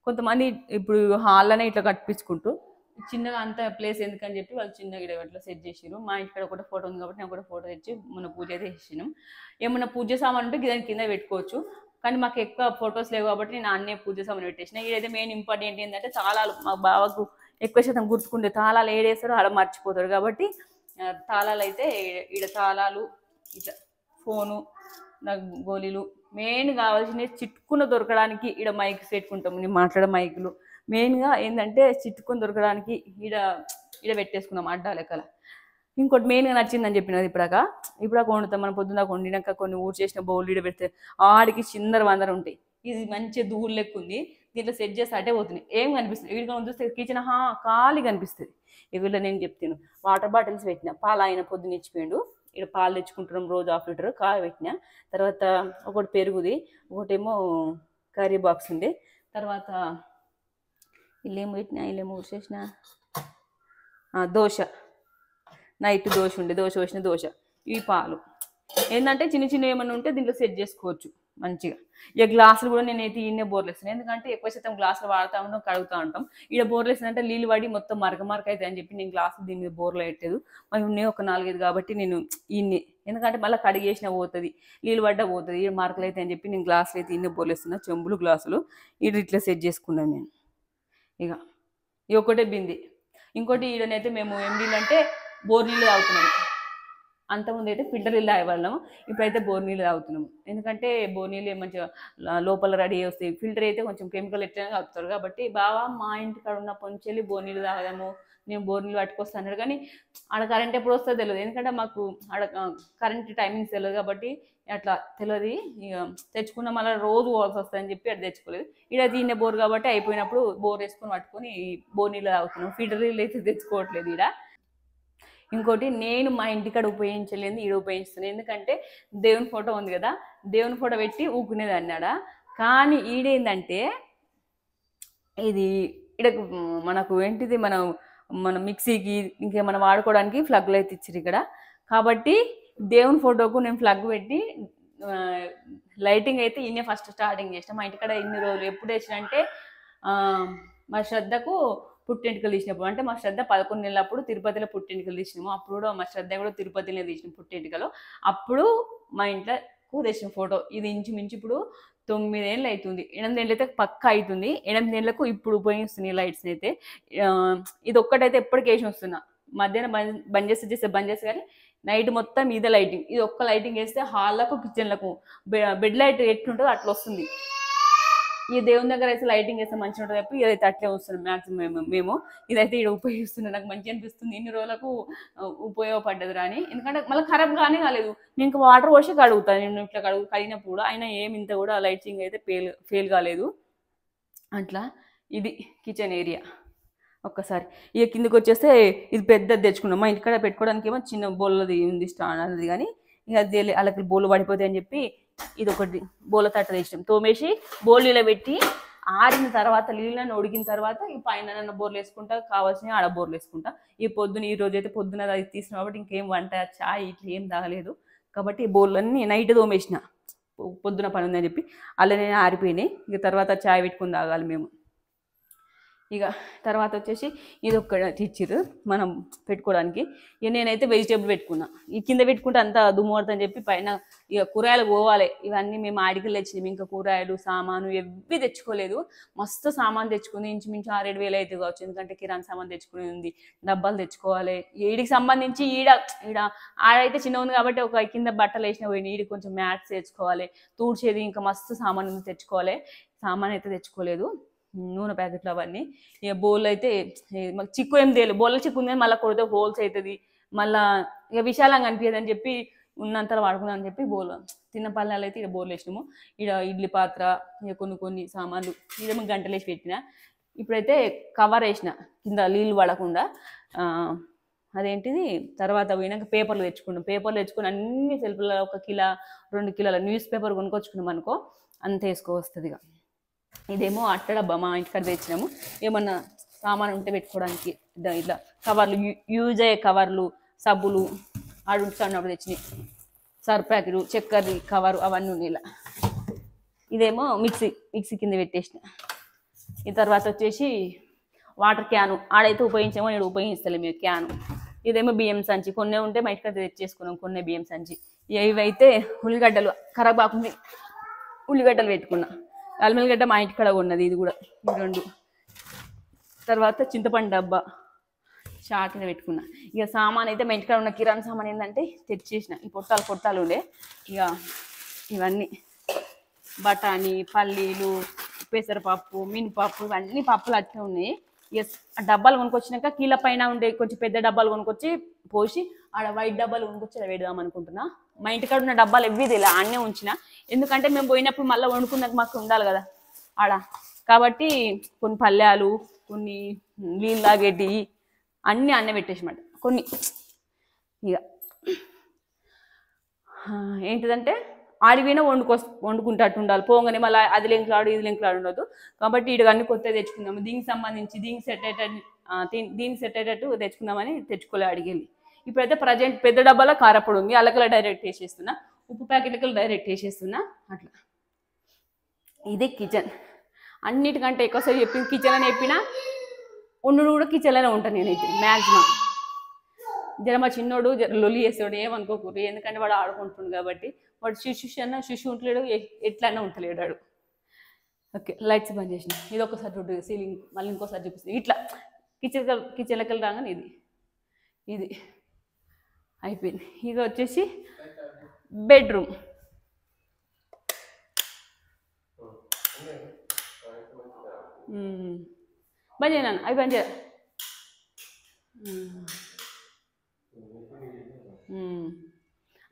కొంతమంది ఇప్పుడు హాల్లోనే ఇట్లా కట్టించుకుంటూ చిన్నగా అంత ప్లేస్ ఎందుకని చెప్పి వాళ్ళు చిన్నగా ఇట్లా సెట్ చేసారు. మా ఇంటికాడ ఒకటి ఫోటో ఉంది కాబట్టి నేను ఒకటి ఫోటో తెచ్చి మన పూజ అయితే చేసినాం. ఏమన్నా పూజ సామాన్ ఉంటే దాని కింద పెట్టుకోవచ్చు, కానీ మాకు ఎక్కువ ఫొటోస్ లేవు కాబట్టి నేను అన్నీ పూజ సామాన్ పెట్టేసిన. ఇదైతే మెయిన్ ఇంపార్టెంట్ ఏంటంటే తాళాలు. మా బావకు ఎక్కువ శాతం గుర్తుకుంటే తాళాలు ఏడేస్తారో అలా మర్చిపోతాడు కాబట్టి తాళాలు అయితే ఈడ తాళాలు, ఇట్లా ఫోను, నాకు గోళీలు మెయిన్ కావాల్సినవి చిట్టుకున్న దొరకడానికి ఈడ మైక్స్ పెట్టుకుంటాము. నేను మాట్లాడే మైకులు మెయిన్గా ఏంటంటే చిట్టుకుని దొరకడానికి ఈడ పెట్టేసుకున్నాం అడ్డా లెక్కల. ఇంకోటి మెయిన్గా నచ్చిందని చెప్పినది ఇప్పుడాక వండుతాం. మనం పొద్దున్న వండినాక కొన్ని ఊరు చేసిన బౌల్ ఈడ పెడితే ఆడికి చిందర వందర ఉంటాయి. ఇది మంచిగా దూరు లెక్క ఉంది, దీంట్లో సెట్ చేస్తే అటే పోతున్నాయి, ఏం కనిపిస్తుంది. వీడికి చూస్తే కిచెన్ ఖాళీ కనిపిస్తుంది. వీళ్ళ నేను చెప్తాను వాటర్ బాటిల్స్ పెట్టిన, పాలు ఆయన పొద్దున్న ఇచ్చిపోయాడు, ఇక్కడ పాలు తెచ్చుకుంటున్నాం రోజు 1/2 లీటర్ కాయ పెట్టిన. తర్వాత ఒకటి పెరుగుది, ఒకటేమో కర్రీ బాక్స్ ఉంది. తర్వాత ఇల్లేమో పెట్టినా, ఇల్లేమో ఊసేసిన, దోశ, నైట్ దోశ ఉండే దోశ పోసిన దోశ, ఈ పాలు. ఏంటంటే చిన్న చిన్న ఏమైనా ఉంటే దీంట్లో సెట్ చేసుకోవచ్చు మంచిగా. ఇక గ్లాసులు కూడా నేనైతే ఈయనే బోర్లేస్తాను, ఎందుకంటే ఎక్కువ శాతం గ్లాసులు వాడుతూ ఉంటాం, కడుగుతూ ఉంటాం. ఇక్కడ బోర్లేసిందంటే నీళ్ళు పడి మొత్తం మరక అవుతాయి అని చెప్పి నేను గ్లాసులు దీని మీద బోర్లో పెట్టలేదు. మరి ఉన్నాయి ఒక 4-5 కాబట్టి నేను ఇన్ని, ఎందుకంటే మళ్ళీ కడిగేసిన పోతుంది, నీళ్ళు పడ్డా పోతుంది, ఈ మరకలు అయితే అని చెప్పి నేను గ్లాసులు అయితే ఇన్నే బోర్లేస్తున్నా. చెంబులు గ్లాసులు ఇది ఇట్లా సెట్ చేసుకున్నాను నేను. ఇక ఇది ఒకటే బింది. ఇంకోటి ఈడనైతే మేము ఏం నీళ్ళు అంటే బోర్ నీళ్ళు తాగుతున్నాము. అంతకుముందు అయితే ఫిల్టర్ నీళ్ళు తాగేవాళ్ళము, ఇప్పుడైతే బోర్ నీళ్ళు తాగుతున్నాము. ఎందుకంటే బోర్ నీళ్ళు మంచిగా లోపల రెడీ వస్తాయి, ఫిల్టర్ అయితే కొంచెం కెమికల్ ఎట్లా తాగుతారు. కాబట్టి బాగా మా ఇంటికాడ ఉన్న పొంచెల్లి బోర్ నీళ్ళు తాగదాము, నేను బోర్ నీళ్ళు పట్టుకొస్తాను అన్నాడు. కానీ ఆడ కరెంట్ ఎప్పుడు వస్తుందో తెలియదు, ఎందుకంటే మాకు ఆడ కరెంట్ టైమింగ్స్ తెలియదు కాబట్టి అట్లా తెలియదు. ఇక తెచ్చుకున్న మళ్ళీ రోజు పోవాల్సి వస్తుందని చెప్పి అది తెచ్చుకోలేదు. ఇక్కడ దీన్నే బోర్ కాబట్టి అయిపోయినప్పుడు బోర్ వేసుకొని పట్టుకొని బోర్ నీళ్ళు తాగుతున్నాం, ఫిల్టర్ నీళ్ళు అయితే తెచ్చుకోవట్లేదు ఇక్కడ. ఇంకోటి నేను మా ఇంటికాడ ఉపయోగించలేదు, ఈడ ఉపయోగిస్తున్నాను. ఎందుకంటే దేవుని ఫోటో ఉంది కదా, దేవుని ఫోటో పెట్టి ఊకునేది అన్నాడా. కానీ ఈడేందంటే ఇది ఇక్కడ మనకు ఏంటిది మన మిక్సీకి ఇంకేమైనా వాడుకోవడానికి ఫ్లగ్లు అయితే ఇచ్చారు ఇక్కడ. కాబట్టి దేవుని ఫోటోకు నేను ఫ్లగ్ పెట్టి లైటింగ్ అయితే ఇన్నే ఫస్ట్ స్టార్టింగ్ చేసిన. మా ఇంటికాడ ఇన్ని రోజులు ఎప్పుడు వేసినంటే మా శ్రద్ధకు పుట్టెంటుకలు తీసినప్పుడు, అంటే మా శ్రద్ధ 11 నెలలప్పుడు తిరుపతిలో పుట్టెంటుకలు తీసినాము. అప్పుడు కూడా మా శ్రద్ధ కూడా తిరుపతిలో తీసిన పుట్టెంటుకలు. అప్పుడు మా ఇంట్లో తెచ్చిన ఫోటో ఇది ఇంచుమించు ఇప్పుడు 9 ఏళ్ళు అవుతుంది, 8 ఏళ్ళు అయితే పక్క అవుతుంది. 8 ఏళ్లకు ఇప్పుడు ఉపయోగిస్తున్నాయి లైట్స్ని అయితే. ఇది ఒక్కటైతే ఎప్పటికీ వేసి వస్తున్నా, మధ్యాహ్నం బంద్ చేస్తే కానీ నైట్ మొత్తం ఇదే లైటింగ్. ఇది ఒక్క లైటింగ్ వేస్తే హాల్లకు కిచెన్లకు బెడ్ లైట్ ఎట్లుంటుందో అట్లా వస్తుంది. ఈ దేవుని దగ్గర అయితే లైటింగ్ వేస్తే మంచిగా ఉంటుంది చెప్పి ఇదైతే అట్లే వస్తున్నాం మ్యాక్సిమం మేము. ఇదైతే ఇక్కడ ఉపయోగిస్తున్నాం, నాకు మంచిగా అనిపిస్తుంది. ఇన్ని రోజులకు ఉపయోగపడ్డది రాని, ఎందుకంటే మళ్ళీ ఖరాబ్ కానీ కాలేదు. నేను ఇంకా వాటర్ పోసి కడుగుతాను, నేను ఇట్లా కడిగినప్పుడు కూడా అయినా ఏమి ఇంత కూడా లైటింగ్ అయితే ఫెయిల్ కాలేదు. అట్లా ఇది కిచెన్ ఏరియా. ఒక్కసారి ఇక కిందకి వచ్చేస్తే ఇది పెద్దది తెచ్చుకున్నాం. మా ఇంటికాడ పెట్టుకోవడానికి ఏమో చిన్న బోల్లది ఉంది స్టాండ్ అది, కానీ ఇక అది అలాగే బోళ్ళు పడిపోతాయి అని చెప్పి ఇది ఒకటి బోల తట్ట తెచ్చినాం. తోమేసి బోల్ నీళ్ళ పెట్టి ఆరిన తర్వాత నీళ్ళని ఉడికిన తర్వాత ఈ పైన బోర్లు వేసుకుంటా, కావాల్సినవి ఆడ బోర్లు వేసుకుంటా. ఈ రోజు అయితే పొద్దున అది తీసిన కాబట్టి ఇంకేం వంట చాయ్ ఇట్లా ఏం తాగలేదు కాబట్టి ఈ బోర్లన్నీ నైట్ తోమేసిన, పొద్దున పని ఉందని చెప్పి అలానే ఆరిపోయినాయి. ఇక తర్వాత చాయ్ పెట్టుకుని తాగాలి మేము. ఇక తర్వాత వచ్చేసి ఇది ఒక్కటి ఇచ్చిర్రు మనం పెట్టుకోవడానికి. ఇక నేనైతే వెజిటేబుల్ పెట్టుకున్నా, ఈ కింద పెట్టుకుంటే అంత దుమ్ము పడుతుందని చెప్పి పైన ఇక కూరగాయలు పోవాలి. ఇవన్నీ మేము ఆడికలు తెచ్చినాము, ఇంకా కూరగాయలు సామాను ఎవ్వి తెచ్చుకోలేదు. మస్తు సామాన్ తెచ్చుకుంది, ఇంచుమించు 6-7 వేలు అయితే కావచ్చు. ఎందుకంటే కిరాణా సామాన్ తెచ్చుకునేది ఉంది, డబ్బాలు తెచ్చుకోవాలి. ఈడికి సంబంధించి ఈడ ఆడైతే చిన్న ఉంది కాబట్టి ఒక కింద బట్టలు వేసిన పోయినాయి, ఈడికి కొంచెం మ్యాట్స్ తెచ్చుకోవాలి, తూడ్చేది ఇంకా మస్తు సామాన్ తెచ్చుకోవాలి. సామాన్ అయితే తెచ్చుకోలేదు, నూనె ప్యాకెట్లు అవన్నీ. ఇక బౌల్ అయితే మాకు చిక్కు ఏం తెలియదు, బౌల్లో చిక్కు ఉంది కానీ మళ్ళీ కొడితే హోల్స్ అవుతుంది, మళ్ళీ ఇక విశాలంగా అనిపించదు అని చెప్పి ఉన్నంతలో వాడుకుందాం అని చెప్పి బౌల్ తిన్న పళ్ళాలు అయితే ఇక బౌల్ వేసినాము. ఇక్కడ ఇడ్లీ పాత్ర, ఇక కొన్ని సామాన్లు ఇదేమో గంటలు వేసి పెట్టిన. ఇప్పుడైతే కవర్ వేసిన కింద నీళ్ళు పడకుండా. అదేంటిది తర్వాత పోయినాక పేపర్లు తెచ్చుకున్నాం. పేపర్లు తెచ్చుకుని అన్ని సెల్ఫ్లలో 1 కిలో 2 కిలోల న్యూస్ పేపర్ కొనుక్కొచ్చుకున్నాం అనుకో, అంత వేసుకోవస్తుంది. ఇక ఇదేమో అట్ట డబ్బా మా ఇంటికాడ తెచ్చినాము, ఏమన్నా సామాన్ ఉంటే పెట్టుకోవడానికి. ఇట్లా కవర్లు, యూజ్ అయ్యే కవర్లు, సబ్బులు ఆడుంటున్నప్పుడు తెచ్చినాయి, సర్ఫ్ ప్యాకెట్, చక్కెర కవరు అవన్నీ ఉన్నాయి. ఇలా ఇదేమో మిక్సీ కింద పెట్టేసిన. ఈ తర్వాత వచ్చేసి వాటర్ క్యాను, ఆడైతే ఉపయోగించామో నేను ఉపయోగిస్తలేము మేము క్యాను. ఇదేమో బియ్యం సంచి, కొన్ని ఉంటే మా ఇంటికాడ తెచ్చేసుకున్నాం, కొన్ని బియ్యం సంచి. ఇవైతే ఉల్లిగడ్డలు ఖరాబ్ కాకుండా ఉల్లిగడ్డలు పెట్టుకున్నా. అల్లిగడ్డ మా ఇంటికాడ ఉన్నది, ఇది కూడా 2. తర్వాత చింతపండు డబ్బా షార్ట్గా పెట్టుకున్నా. ఇక సామాన్ అయితే మా ఇంటికాడ ఉన్న కిరాణా సామాన్ ఏంటంటే తెచ్చేసిన, ఈ పొట్టాలు ఉండే. ఇక ఇవన్నీ బఠానీ, పల్లీలు, పెసరపప్పు, మినపప్పు, ఇవన్నీ పప్పులు అట్లే ఉన్నాయి. ఇక డబ్బాలు కొనుక్కొచ్చినాక కీళ్ళ పైన ఉండే కొంచెం పెద్ద డబ్బాలు కొనుక్కొచ్చి పోసి ఆడ వైట్ డబ్బాలు కొనుక్కొచ్చి అలా పెడదాం అనుకుంటున్నా. మా ఇంటికాడ ఉన్న డబ్బాలు ఎవ్విది ఇలా అన్నే ఉంచిన, ఎందుకంటే మేము పోయినప్పుడు మళ్ళీ వండుకున్నాక మాకు ఉండాలి కదా ఆడ. కాబట్టి కొన్ని పల్లెలు, కొన్ని నీళ్ళు తాగేటి అన్నీ అన్నే పెట్టేసినమాట. కొన్ని ఇక ఏంటిదంటే ఆడిపోయినా వండుకుంటట్టు ఉండాలి, పోగానే మళ్ళీ అది లెంకులాడు ఇది లెంకులాడు ఉండదు. కాబట్టి ఇటు అన్ని కొత్తగా తెచ్చుకుందాము. దీనికి సంబంధించి దీనికి సెట్ అయ్యేట దీనికి సెట్ అయ్యేటట్టు తెచ్చుకుందామని తెచ్చుకోలే అడిగింది. ఇప్పుడైతే ప్రజెంట్ పెద్ద డబ్బాలో కారపొడి ఉంది, అల్లకల్లా డైరెక్ట్ వేసేస్తున్నా, ఉప్పు ప్యాకెట్లకి డైరెక్ట్ వేసేస్తున్నా అట్లా. ఇదే కిచెన్. అన్నిటికంటే ఎక్కువసేపు చెప్పింది కిచెన్ అని చెప్పినా ఉండు కూడా కిచెన్లోనే ఉంటాను నేనైతే మ్యాక్సిమం. జర మా చిన్నోడు లొల్లి చేసేవాడు, ఏమనుకోకూడదు, ఎందుకంటే వాడు ఆడుకుంటుండు కాబట్టి. వాడు శిశు ఉంటలేడు, ఎట్లయినా ఉంటలేడాడు. ఓకే, లైట్స్ బంద్ చేసిన. ఇది ఒకసారి చూడు సీలింగ్, మళ్ళీ ఇంకోసారి చూపిస్తుంది. ఇట్లా కిచెన్లోకి వెళ్ళి రాగానే ఇది అయిపోయింది. ఇక వచ్చేసి బెడ్రూమ్. బంద్ చేయను, అవి బంద్ చేయ.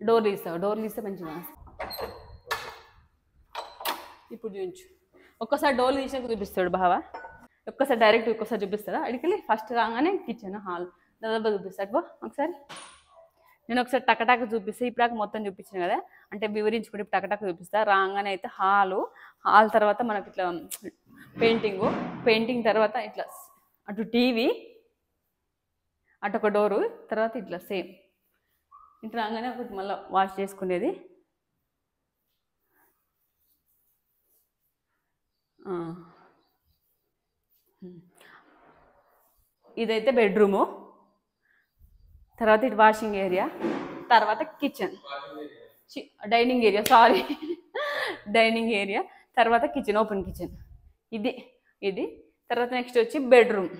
డోర్ తీస్తే మంచిగా. ఇప్పుడు చూపించు. ఒక్కసారి డోర్ తీసినాక చూపిస్తాడు బావ, ఒక్కసారి డైరెక్ట్ ఒక్కసారి చూపిస్తాడా. అడిగి ఫస్ట్ రాగానే కిచెన్ హాల్ దాదాపు చూపిస్తాడు బా. ఒకసారి నేను ఒకసారి టకటాక చూపిస్తే, ఇప్పుడు మొత్తం చూపించాను కదా, అంటే వివరించుకుంటే ఇప్పుడు టకటాక చూపిస్తా. రాగానే అయితే హాల్ తర్వాత మనకి ఇట్లా పెయింటింగ్ తర్వాత ఇట్లా అటు టీవీ, అటు ఒక డోరు, తర్వాత ఇట్లా సేమ్ ఇట్లా రాగానే ఒకటి మళ్ళీ వాష్ చేసుకునేది. ఇదైతే బెడ్రూము, తర్వాత ఇటు వాషింగ్ ఏరియా, తర్వాత kitchen, dining area, sorry dining area, తర్వాత కిచెన్, ఓపెన్ కిచెన్. ఇది తర్వాత నెక్స్ట్ వచ్చి బెడ్రూమ్.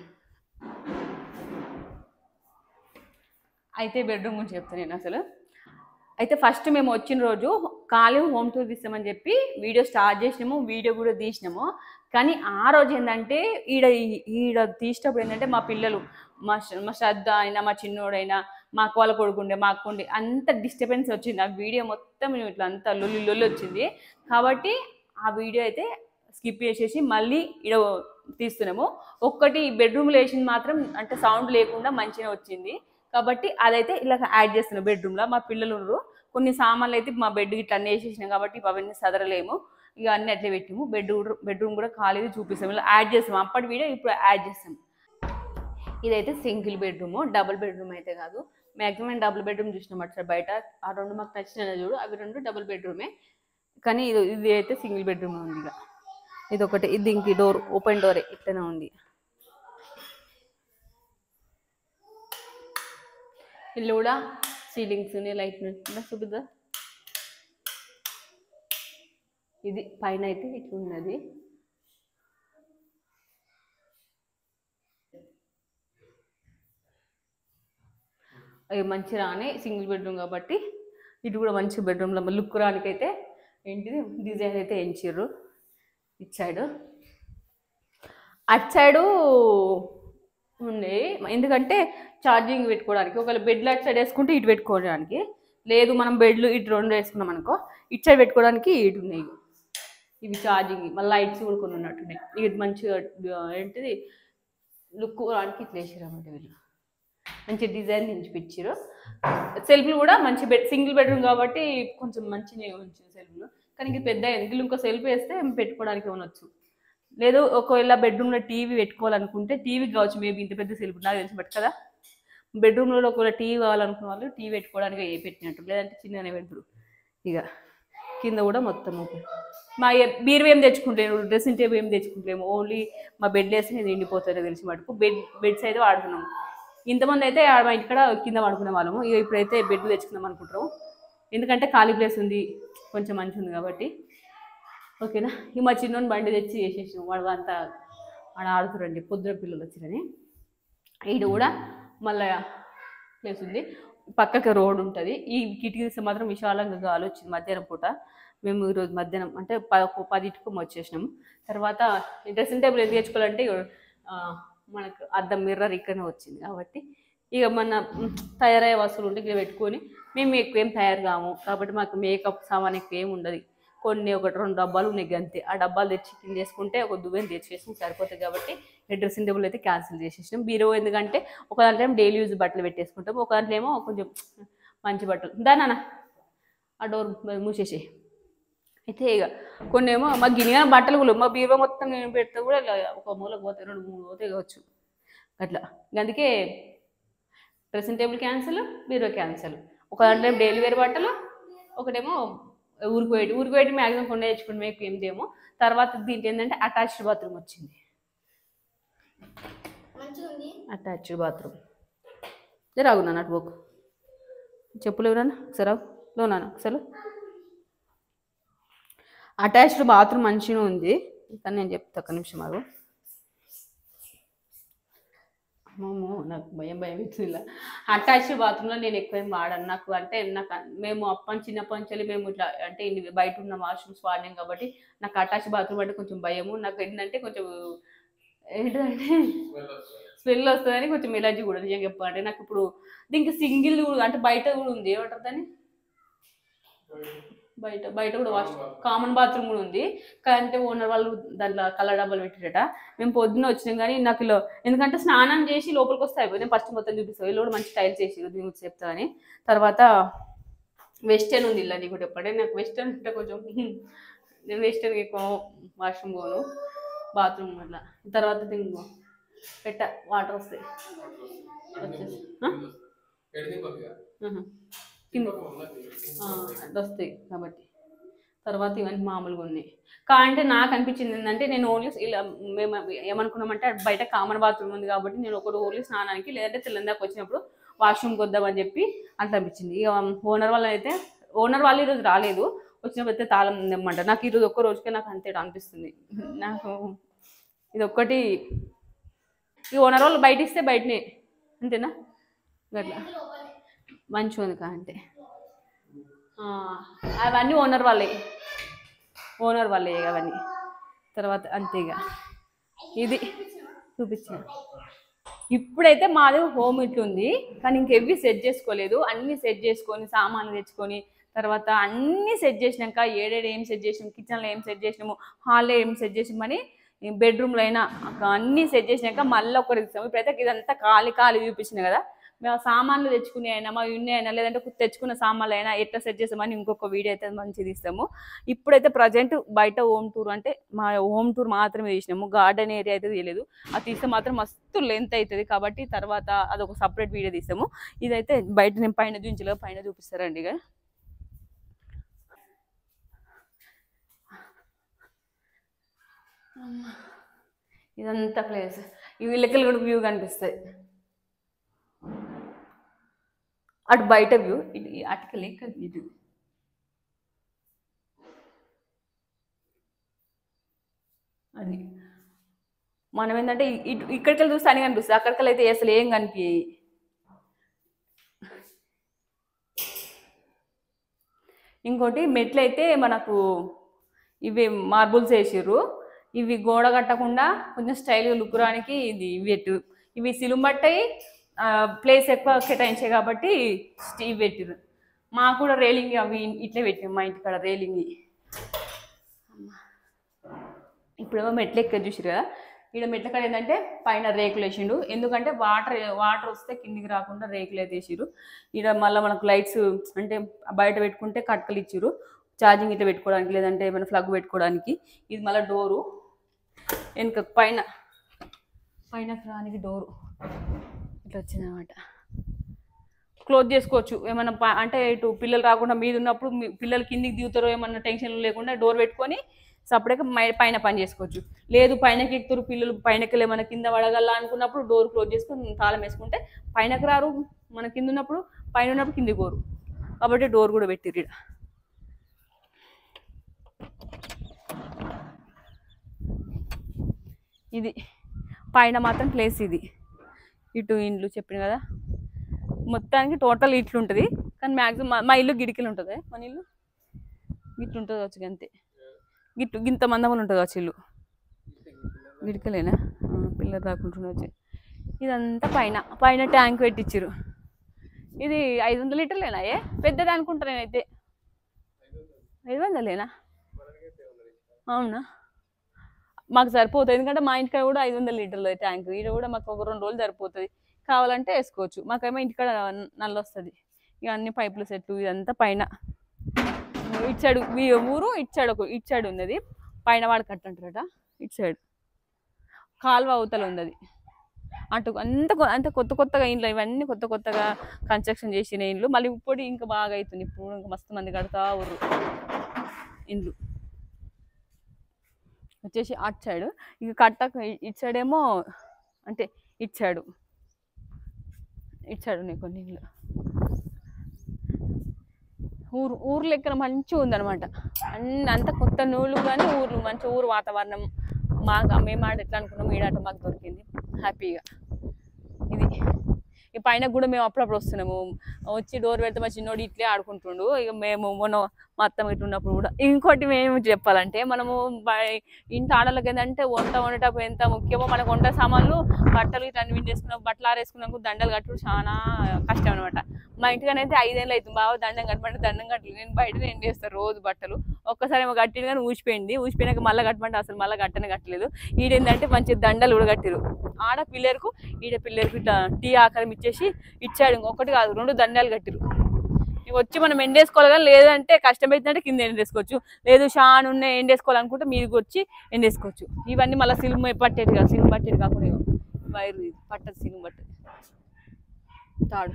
అయితే బెడ్రూమ్ గురించి చెప్తాను నేను అసలు. అయితే ఫస్ట్ మేము వచ్చిన రోజు ఖాళీ హోమ్ టూర్ తీస్తామని చెప్పి వీడియో స్టార్ట్ చేసినాము, వీడియో కూడా తీసినాము. కానీ ఆ రోజు ఏంటంటే ఈడ తీసేటప్పుడు ఏంటంటే మా పిల్లలు, మా శ్రద్ధ అయినా, మా చిన్నోడైనా, మా అక్క వాళ్ళ కొడుకుండే, మా అక్కుండే, అంత డిస్టర్బెన్స్ వచ్చింది. ఆ వీడియో మొత్తం ఇట్లా అంతా లొల్లి వచ్చింది. కాబట్టి ఆ వీడియో అయితే స్కిప్ చేసేసి మళ్ళీ ఈడ తీస్తున్నాము. ఒక్కటి బెడ్రూమ్లో వేసింది మాత్రం అంటే సౌండ్ లేకుండా మంచిగా వచ్చింది. కాబట్టి అదైతే ఇలా యాడ్ చేస్తున్నాం బెడ్రూమ్లో. మా పిల్లలు ఉన్నారు, కొన్ని సామాన్లు అయితే మా బెడ్ ఇట్లా అన్నీ వేసేసినాం కాబట్టి అవన్నీ సదరలేము, ఇక అన్నీ అట్లే పెట్టాము. బెడ్రూమ్ కూడా ఖాళీ చూపిస్తాము, ఇలా యాడ్ చేస్తాము. అప్పటి వీడియో ఇప్పుడు యాడ్ చేస్తాం. ఇదైతే సింగిల్ బెడ్రూము, డబుల్ బెడ్రూమ్ అయితే కాదు. మ్యాక్సిమం డబుల్ బెడ్రూమ్ చూసినాం అట్లా బయట. ఆ రెండు మాకు నచ్చిన చూడు, అవి రెండు డబుల్ బెడ్రూమే. కానీ ఇది అయితే సింగిల్ బెడ్రూమ్ ఉంది. ఇక ఇది ఒకటి, ఇది ఇంక డోర్ ఓపెన్ డోరే ఇట్లనే ఉంది. ఇల్లు కూడా సీలింగ్స్ లైట్ చూపిద్దా. ఇది పైన అయితే ఇట్లా ఉన్నది. అవి మంచి రాని సింగిల్ బెడ్రూమ్ కాబట్టి ఇటు కూడా మంచి బెడ్రూమ్లో లుక్ రానికైతే ఏంటిది డిజైన్ అయితే ఎంచిర్రు. ఇటు సైడు అటు సైడు ఉంది, ఎందుకంటే ఛార్జింగ్ పెట్టుకోవడానికి. ఒకవేళ బెడ్లు అటు సైడ్ వేసుకుంటే ఇటు పెట్టుకోవడానికి, లేదు మనం బెడ్లు ఇటు రెండు వేసుకున్నాం అనుకో ఇటు సైడ్ పెట్టుకోవడానికి ఇటు ఉన్నాయి. ఇవి ఛార్జింగ్, మళ్ళీ లైట్స్ కూడా కొన్ని ఉన్నట్టున్నాయి. ఇది మంచిగా ఏంటిది లుక్ రానికి ఇట్లా వేసారు అన్నమాట. వీళ్ళు మంచి డిజైన్ నించిపించారు. సెల్ఫ్లు కూడా మంచి సింగిల్ బెడ్రూమ్ కాబట్టి కొంచెం మంచిగా ఉంచింది సెల్ఫ్లు. కానీ ఇది పెద్ద ఇందులో ఇంకో సెల్ఫ్ వేస్తే పెట్టుకోవడానికి ఏమనొచ్చు. లేదు ఒకవేళ బెడ్రూమ్లో టీవీ పెట్టుకోవాలనుకుంటే టీవీ కావచ్చు, మేబీ ఇంత పెద్ద సెల్ఫ్ నాకు తెలిసి బట్ కదా. బెడ్రూమ్లో ఒకవేళ టీవీ కావాలనుకున్న వాళ్ళు టీవీ పెట్టుకోవడానికి ఏ పెట్టినట్టు, లేదంటే చిన్నగానే పెడతారు. ఇక కింద కూడా మొత్తం ఓపెన్. మా బీరువా ఏం తెచ్చుకుంటలేము, డ్రెస్సింగ్ టేబుల్ ఏం తెచ్చుకుంటలేము, ఓన్లీ మా బెడ్ వేసి నేను ఎండిపోతారో తెలిసి మటుకు బెడ్స్ అయితే వాడుతున్నాము. ఇంతమంది అయితే మా ఇంటికాడ కింద పడుకునే వాళ్ళము. ఇక ఇప్పుడైతే బెడ్ తెచ్చుకుందాం అనుకుంటాము, ఎందుకంటే ఖాళీ ప్లేస్ ఉంది, కొంచెం మంచి ఉంది కాబట్టి. ఓకేనా. ఈ మా చిన్నోని బండి తెచ్చి వేసేసాం, వాడు అంతా వాడు ఆడుతురండి, పొద్దున పిల్లలు వచ్చిరని. ఈడు కూడా మళ్ళీ ప్లేస్ ఉంది, పక్కకి రోడ్ ఉంటుంది. ఈ కిటికీ తీస్తే మాత్రం విశాలంగా గాలి వచ్చింది మధ్యాహ్నం పూట. మేము ఈరోజు మధ్యాహ్నం అంటే 10కి వచ్చేసినాము. తర్వాత డ్రెస్సింగ్ టేబుల్ ఎందుకు తెచ్చుకోవాలంటే మనకు అద్దం మిర్రర్ ఇక్కడనే వచ్చింది కాబట్టి ఇక మన తయారయ్యే వస్తువులు ఉంటే ఇక్కడ పెట్టుకొని, మేము ఎక్కువ ఏం తయారు కాము కాబట్టి మాకు మేకప్ సామాన్ ఎక్కువ ఏమి ఉండదు. కొన్ని 1-2 డబ్బాలు ఉన్నాయి అంతే. ఆ డబ్బాలు తెచ్చి కింద చేసుకుంటే ఒక దువ్వెని తెచ్చేసి సరిపోతుంది కాబట్టి డ్రెస్సింగ్ టేబుల్ అయితే క్యాన్సిల్ చేసేసినాం. బీరో ఎందుకంటే ఒక దాంట్లో ఏమో డైలీ యూజ్ బట్టలు పెట్టేసుకుంటాం, ఒక దాంట్లో ఏమో కొంచెం మంచి బట్టలు. దానా ఆ డోర్ మూసేసి అయితే ఇక కొన్ని ఏమో మా గిన్నె బట్టలు కూడా మా బీరో మొత్తం నేను పెడితే కూడా ఒక మూలకు పోతాయి, 2-3 పోతాయి కావచ్చు. అట్లా. అందుకే డ్రెస్సింగ్ టేబుల్ క్యాన్సల్, బీరో క్యాన్సల్. ఒక దాంట్లో డైలీ వేర్ బట్టలు, ఒకటేమో ఊరికి పోయి మ్యాక్సిమం కొండ తెచ్చుకుంటే మీకు ఏమిదేమో. తర్వాత దీంట్లో ఏంటంటే అటాచ్డ్ బాత్రూమ్ వచ్చింది. అటాచ్డ్ బాత్రూమ్ రాగు నాన్న అటు పోకు. చెప్పులు ఎవరన్నా ఒకసారి రావు లో నాన్న ఒకసారి. అటాచ్డ్ బాత్రూమ్ మంచిగా ఉంది కానీ నేను చెప్తా ఒక్క నిమిషం మాకు. అమ్మో నాకు భయం అవుతుంది ఇలా. అటాచ్డ్ బాత్రూంలో నేను ఎక్కువ ఏం వాడాను. నాకు అంటే మేము చిన్నప్పటి నుంచి మేము ఇట్లా అంటే బయట ఉన్న వాష్రూమ్స్ వాడినాం కాబట్టి నాకు అటాచ్డ్ బాత్రూమ్ అంటే కొంచెం భయము. నాకు ఏంటంటే కొంచెం ఏంటంటే స్మెల్ వస్తుందని కొంచెం ఎలర్జీ కూడా నిజంగా చెప్పాలంటే. నాకు ఇప్పుడు దీనికి సింగిల్ అంటే బయట కూడా ఉంది, ఏమంటారు దాన్ని, బయట కూడా కామన్ బాత్రూమ్ కూడా ఉంది. అంటే ఓనర్ వాళ్ళు దాంట్లో కలర్ డబ్బాలు పెట్టిరట. మేము పొద్దున్న వచ్చినాం కానీ నాకు ఎందుకంటే స్నానం చేసి లోపలికి వస్తే అయిపోయి నేను ఫస్ట్ మొత్తం చూపిస్తాను. ఇల్లు కూడా మంచి టైల్స్ వేసి దీని గురించి చెప్తాను. తర్వాత వెస్టర్న్ ఉంది ఇల్లు, నీకు చెప్పండి. నాకు వెస్టర్న్ అంటే కొంచెం నేను వెస్టర్న్కి ఎక్కువ వాష్రూమ్ పోను, బాత్రూమ్ అట్లా. తర్వాత దీనికి వాటర్ వస్తాయి వస్తాయి కాబట్టి. తర్వాత ఇవన్నీ మామూలుగా ఉన్నాయి. అంటే నాకు అనిపించింది ఏంటంటే నేను ఓన్లీ ఇలా మేము ఏమనుకున్నామంటే బయట కామన్ బాత్రూమ్ ఉంది కాబట్టి నేను ఒకటి ఓన్లీ స్నానానికి లేదంటే తెల్లందాక వచ్చినప్పుడు వాష్రూమ్కి వద్దామని చెప్పి అట్లా అనిపించింది. ఇక ఓనర్ వాళ్ళు ఈరోజు రాలేదు, వచ్చినప్పుడు అయితే తాళం తెమ్మంటారు. నాకు ఈరోజు ఒక్క రోజుకే నాకు అంతే అనిపిస్తుంది. నాకు ఇది ఒక్కటి. ఈ ఓనర్ వాళ్ళు బయట ఇస్తే బయటనే అంతేనా అట్లా మంచిగా ఉంది అంటే అవన్నీ ఓనర్ వాళ్ళే అవన్నీ. తర్వాత అంతేగా ఇది చూపించిన. ఇప్పుడైతే మాది హోమ్ ఇట్లుంది కానీ ఇంకెవి సెట్ చేసుకోలేదు. అన్నీ సెట్ చేసుకొని సామాన్లు తెచ్చుకొని తర్వాత అన్నీ సెట్ చేసినాక ఏడేడు ఏం సెట్ చేసినాము, కిచెన్లో ఏం సెట్ చేసినాము, హాల్లో ఏం సెట్ చేసినామని బెడ్రూమ్లో అయినా అన్నీ సెట్ చేసినాక మళ్ళీ ఒకటి ఇస్తాము. ఇప్పుడైతే ఇదంతా ఖాళీ చూపించినా కదా. మేము సామాన్లు తెచ్చుకునే అయినా మా ఇన్ని అయినా లేదంటే తెచ్చుకున్న సామాన్లు అయినా ఎట్లా సెట్ చేస్తామని ఇంకొక వీడియో అయితే మంచిది ఇస్తాము. ఇప్పుడైతే ప్రజెంట్ బయట హోమ్ టూర్ అంటే మా హోమ్ టూర్ మాత్రమే తీసినాము, గార్డెన్ ఏరియా అయితే తీయలేదు. అది తీస్తే మాత్రం మస్తు లెంత్ అవుతుంది కాబట్టి తర్వాత అదొక సపరేట్ వీడియో తీస్తాము. ఇదైతే బయట నేను పైన చూపించలేదు, పైన చూపిస్తారండి. ఇక ఇదంతా ప్లేస్, ఇవి లెక్కలు కూడా వ్యూ కనిపిస్తాయి. అటు బయట వ్యూ, ఇటు అటుకెళ్ళి ఇటు అది. మనం ఏంటంటే ఇటు ఇక్కడికెళ్ళి చూస్తే అని కనిపిస్తుంది, అక్కడికెళ్ళి అయితే అసలు ఏం కనిపించాయి. ఇంకోటి మెట్లు అయితే మనకు ఇవి మార్బుల్స్ వేసిర్రు. ఇవి గోడ కట్టకుండా కొంచెం స్టైల్గా లుక్ రానికి ఇవి సిలుంబట్టాయి, ప్లేస్ ఎక్కువ కేటాయించాయి కాబట్టి ఇవి పెట్టిర్రు. మాకు కూడా రేలింగ్ అవి ఇట్లా పెట్టినాం మా ఇంటికాడ రేలింగ్. ఇప్పుడేమో మెట్లు ఎక్కడ చూసారు కదా. ఇక్కడ మెట్ల కాడ ఏంటంటే పైన రేకులు వేసిండు, ఎందుకంటే వాటర్ వస్తే కిందికి రాకుండా రేకులు అయితే వేసిరు. ఇక్కడ మళ్ళీ మనకు లైట్స్ అంటే బయట పెట్టుకుంటే కట్కలు ఇచ్చిరు, ఛార్జింగ్ ఇట్లా పెట్టుకోవడానికి లేదంటే ఏమైనా ఫ్లగ్ పెట్టుకోవడానికి. ఇది మళ్ళీ డోరు వెనుక పైన రానికి డోరు ఇట్లా వచ్చిందన్నమాట. క్లోజ్ చేసుకోవచ్చు ఏమన్నా అంటే ఇటు పిల్లలు రాకుండా మీద ఉన్నప్పుడు పిల్లలు కిందికి దిగుతారో ఏమన్నా టెన్షన్ లేకుండా డోర్ పెట్టుకొని సపరేట్గా పైన పని చేసుకోవచ్చు. లేదు పైనకి ఎక్కుతారు పిల్లలు, పైనకి ఏమైనా కింద పడగల అనుకున్నప్పుడు డోర్ క్లోజ్ చేసుకొని తాళం వేసుకుంటే పైనకి రారు, మన కింద ఉన్నప్పుడు పైన ఉన్నప్పుడు కిందికి పోరు కాబట్టి డోర్ కూడా పెట్టిర్రు. ఇది పైన మాత్రం ప్లేస్ ఇది. ఇటు ఇండ్లు చెప్పిన కదా మొత్తానికి టోటల్ ఇట్లుంటుంది కానీ మ్యాక్సిమం మా ఇల్లు గిడికిలు ఉంటుంది, మన ఇల్లు గిట్లుంటుంది కావచ్చు అంతే. గింత మందమని ఉంటుంది కావచ్చు ఇల్లు, గిడికలేనా పిల్లలు రాకుంటుండొచ్చు. ఇదంతా పైన ట్యాంక్ పెట్టించారు. ఇది 500 లీటర్లేనా? పెద్దది అనుకుంటా నేనైతే. 500లేనా? అవునా, మాకు సరిపోతుంది ఎందుకంటే మా ఇంటికాడ కూడా 500 లీటర్ల ట్యాంక్. ఇది కూడా మాకు ఒక 2 రోజులు సరిపోతుంది, కావాలంటే వేసుకోవచ్చు. మాకేమో ఇంటికాడ నల్ల వస్తుంది. ఇక అన్ని పైపులు సెట్లు. ఇదంతా పైన ఇటు సైడ్ ఊరు, ఇటు సైడ్ ఉన్నది పైన వాడు కట్టంటారట. ఇటు సైడ్ కాలువ అవతల ఉంది, అటు అంత కొత్త కొత్తగా ఇండ్లు ఇవన్నీ కొత్త కొత్తగా కన్స్ట్రక్షన్ చేసిన ఇండ్లు. మళ్ళీ ఇప్పుడు ఇంకా బాగా అవుతుంది, ఇప్పుడు ఇంకా మస్తు మంది కడతా ఊరు ఇండ్లు. వచ్చేసి అటు సైడ్ ఇక కట్టక ఇటు సైడ్ ఏమో అంటే ఇటు సైడ్ ఉన్నాయి కొన్ని ఇండ్లు. ఊరు లెక్కన మంచిగా ఉందన్నమాట. అంత కొత్త నూలు కానీ ఊర్లు మంచి ఊరు వాతావరణం. మేము ఆడ ఎట్లా అనుకున్నాం ఈడాట మాకు దొరికింది హ్యాపీగా. ఇది ఈ పైన కూడా మేము అప్పుడప్పుడు వస్తున్నాము, వచ్చి డోర్ పెడితే మా చిన్నోడు ఇట్లే ఆడుకుంటుండు. ఇక మేము మొన్న మా అత్తమ్మ ఇట్లా ఉన్నప్పుడు కూడా. ఇంకోటి మేము చెప్పాలంటే మనము ఇంటి ఆడలకి ఏంటంటే వండేటప్పుడు ఎంత ముఖ్యమో మనకు వంట సామాన్లు బట్టలు ఇట్లా అన్ని చేసుకున్నాం, బట్టలు ఆరేసుకున్నాము, దండలు కట్టడం చాలా కష్టం అనమాట. మా ఇంటికనైతే 5 ఏళ్ళు అవుతుంది బాగా దండం కట్టమంటే దండం కట్టలేదు. నేను బయటనే ఏం చేస్తాను రోజు బట్టలు. ఒక్కసారి ఏమో కట్టిన కానీ ఊసిపోయినాక మళ్ళీ కట్టమంటే అసలు మళ్ళీ కట్టలేదు. ఈడేంటంటే మంచి దండలు కూడా కట్టిరు. ఆడ పిల్లలకు పిల్లలకు ఇట్లా టీ ఆకారం ఇచ్చేసి ఇచ్చాడు. ఒకటి కాదు 2 దండాలు కట్టిరు. వచ్చి మనం ఎండేసుకోవాలి కానీ, లేదంటే కష్టమైందంటే కింద ఎండేసుకోవచ్చు, లేదు షాన్ ఉన్నాయి ఎండేసుకోవాలనుకుంటే మీదకి వచ్చి ఎండేసుకోవచ్చు. ఇవన్నీ మళ్ళీ సిలుము పట్టేది కాదు, సిలుము పట్టేది కాకుండా వైరు పట్టదు, సిలుము పట్టదు తాడు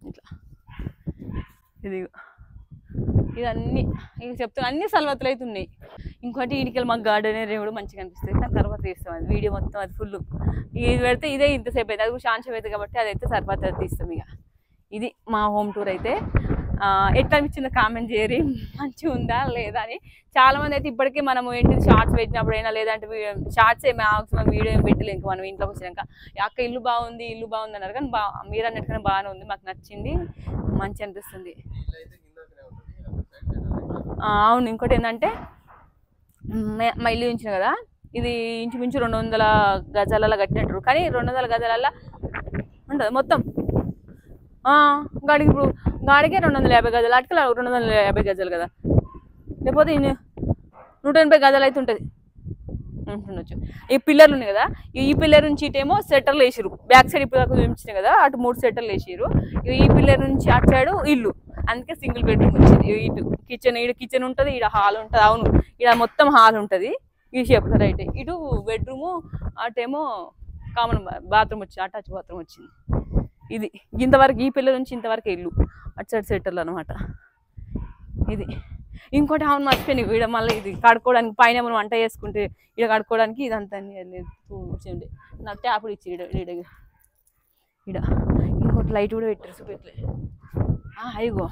ఇట్లా. ఇదన్నీ ఇక చెప్తాను, అన్ని సలవతులు అయితే ఉన్నాయి. ఇంకోటి ఇడికెళ్ళి మాకు గార్డెన్ ఏరియా కూడా మంచిగా అనిపిస్తుంది. దాని తర్వాత తీస్తాం అది వీడియో మొత్తం, అది ఫుల్. ఇది పెడితే ఇదే ఇంతసేపు అయితే, అది శాంతం అవుతుంది కాబట్టి అదైతే సరిపోతుంది, అది తీస్తాం. ఇక ఇది మా హోమ్ టూర్ అయితే. ఎట్లా అనిపించిందో కామెంట్ చేయరి, మంచిగా ఉందా లేదా అని. చాలామంది అయితే ఇప్పటికే మనం ఏంటిది షార్ట్స్ పెట్టినప్పుడైనా, లేదంటే షార్ట్స్ మ్యాక్సిమం వీడియో ఏం పెట్టలేదు ఇంకా మనం ఇంట్లోకి వచ్చినాక. అక్క ఇల్లు బాగుంది అన్నారు కానీ మీరు అన్నట్టుగానే బాగానే ఉంది, మాకు నచ్చింది, మంచి అనిపిస్తుంది. అవును. ఇంకోటి ఏంటంటే మా ఇల్లు ఉంచిన కదా, ఇది ఇంచుమించు 200 గజాలలో కట్టినట్టు. కానీ 200 గజాలలో ఉంటుంది మొత్తం. గాడికి ఇప్పుడు గాడికే 250 గజాలు, అటుకలు 250 గజాలు కదా, లేకపోతే 180 గజాలు అయితే ఉంటుంది ఉంటుండొచ్చు. ఈ పిల్లర్లు ఉన్నాయి కదా, ఈ పిల్లర్ నుంచి ఇటేమో సెటర్లు వేసారు. బ్యాక్ సైడ్ ఇప్పుడు దాకా చూపించినాయి కదా, అటు 3 సెటర్లు వేసారు. ఈ పిల్లర్ నుంచి అటు సైడ్ ఇల్లు, అందుకే సింగిల్ బెడ్రూమ్ వచ్చింది. ఇటు కిచెన్ ఉంటుంది, ఈడ హాల్ ఉంటుంది. అవును, ఈడ మొత్తం హాల్ ఉంటుంది ఈ షేప్ రైట్. ఇటు బెడ్రూము, అటేమో కామన్ బాత్రూమ్ వచ్చింది, అటాచ్ బాత్రూమ్ వచ్చింది. ఇది ఇంతవరకు ఈ పిల్లల నుంచి ఇంతవరకు ఇల్లు, అటు సైడ్ సెటర్లు అనమాట. ఇది ఇంకోటి అవును మర్చిపోయింది, ఈడ మళ్ళీ ఇది కడుక్కోవడానికి పైన మనం వంట చేసుకుంటే ఈడ కడుక్కోవడానికి ఇదంతా కూర్చుండే. నా ట్యాపులు ఇచ్చి ఈడ ఇంకోటి లైట్ కూడా పెట్టారు చూపెట్లే. అయ్యో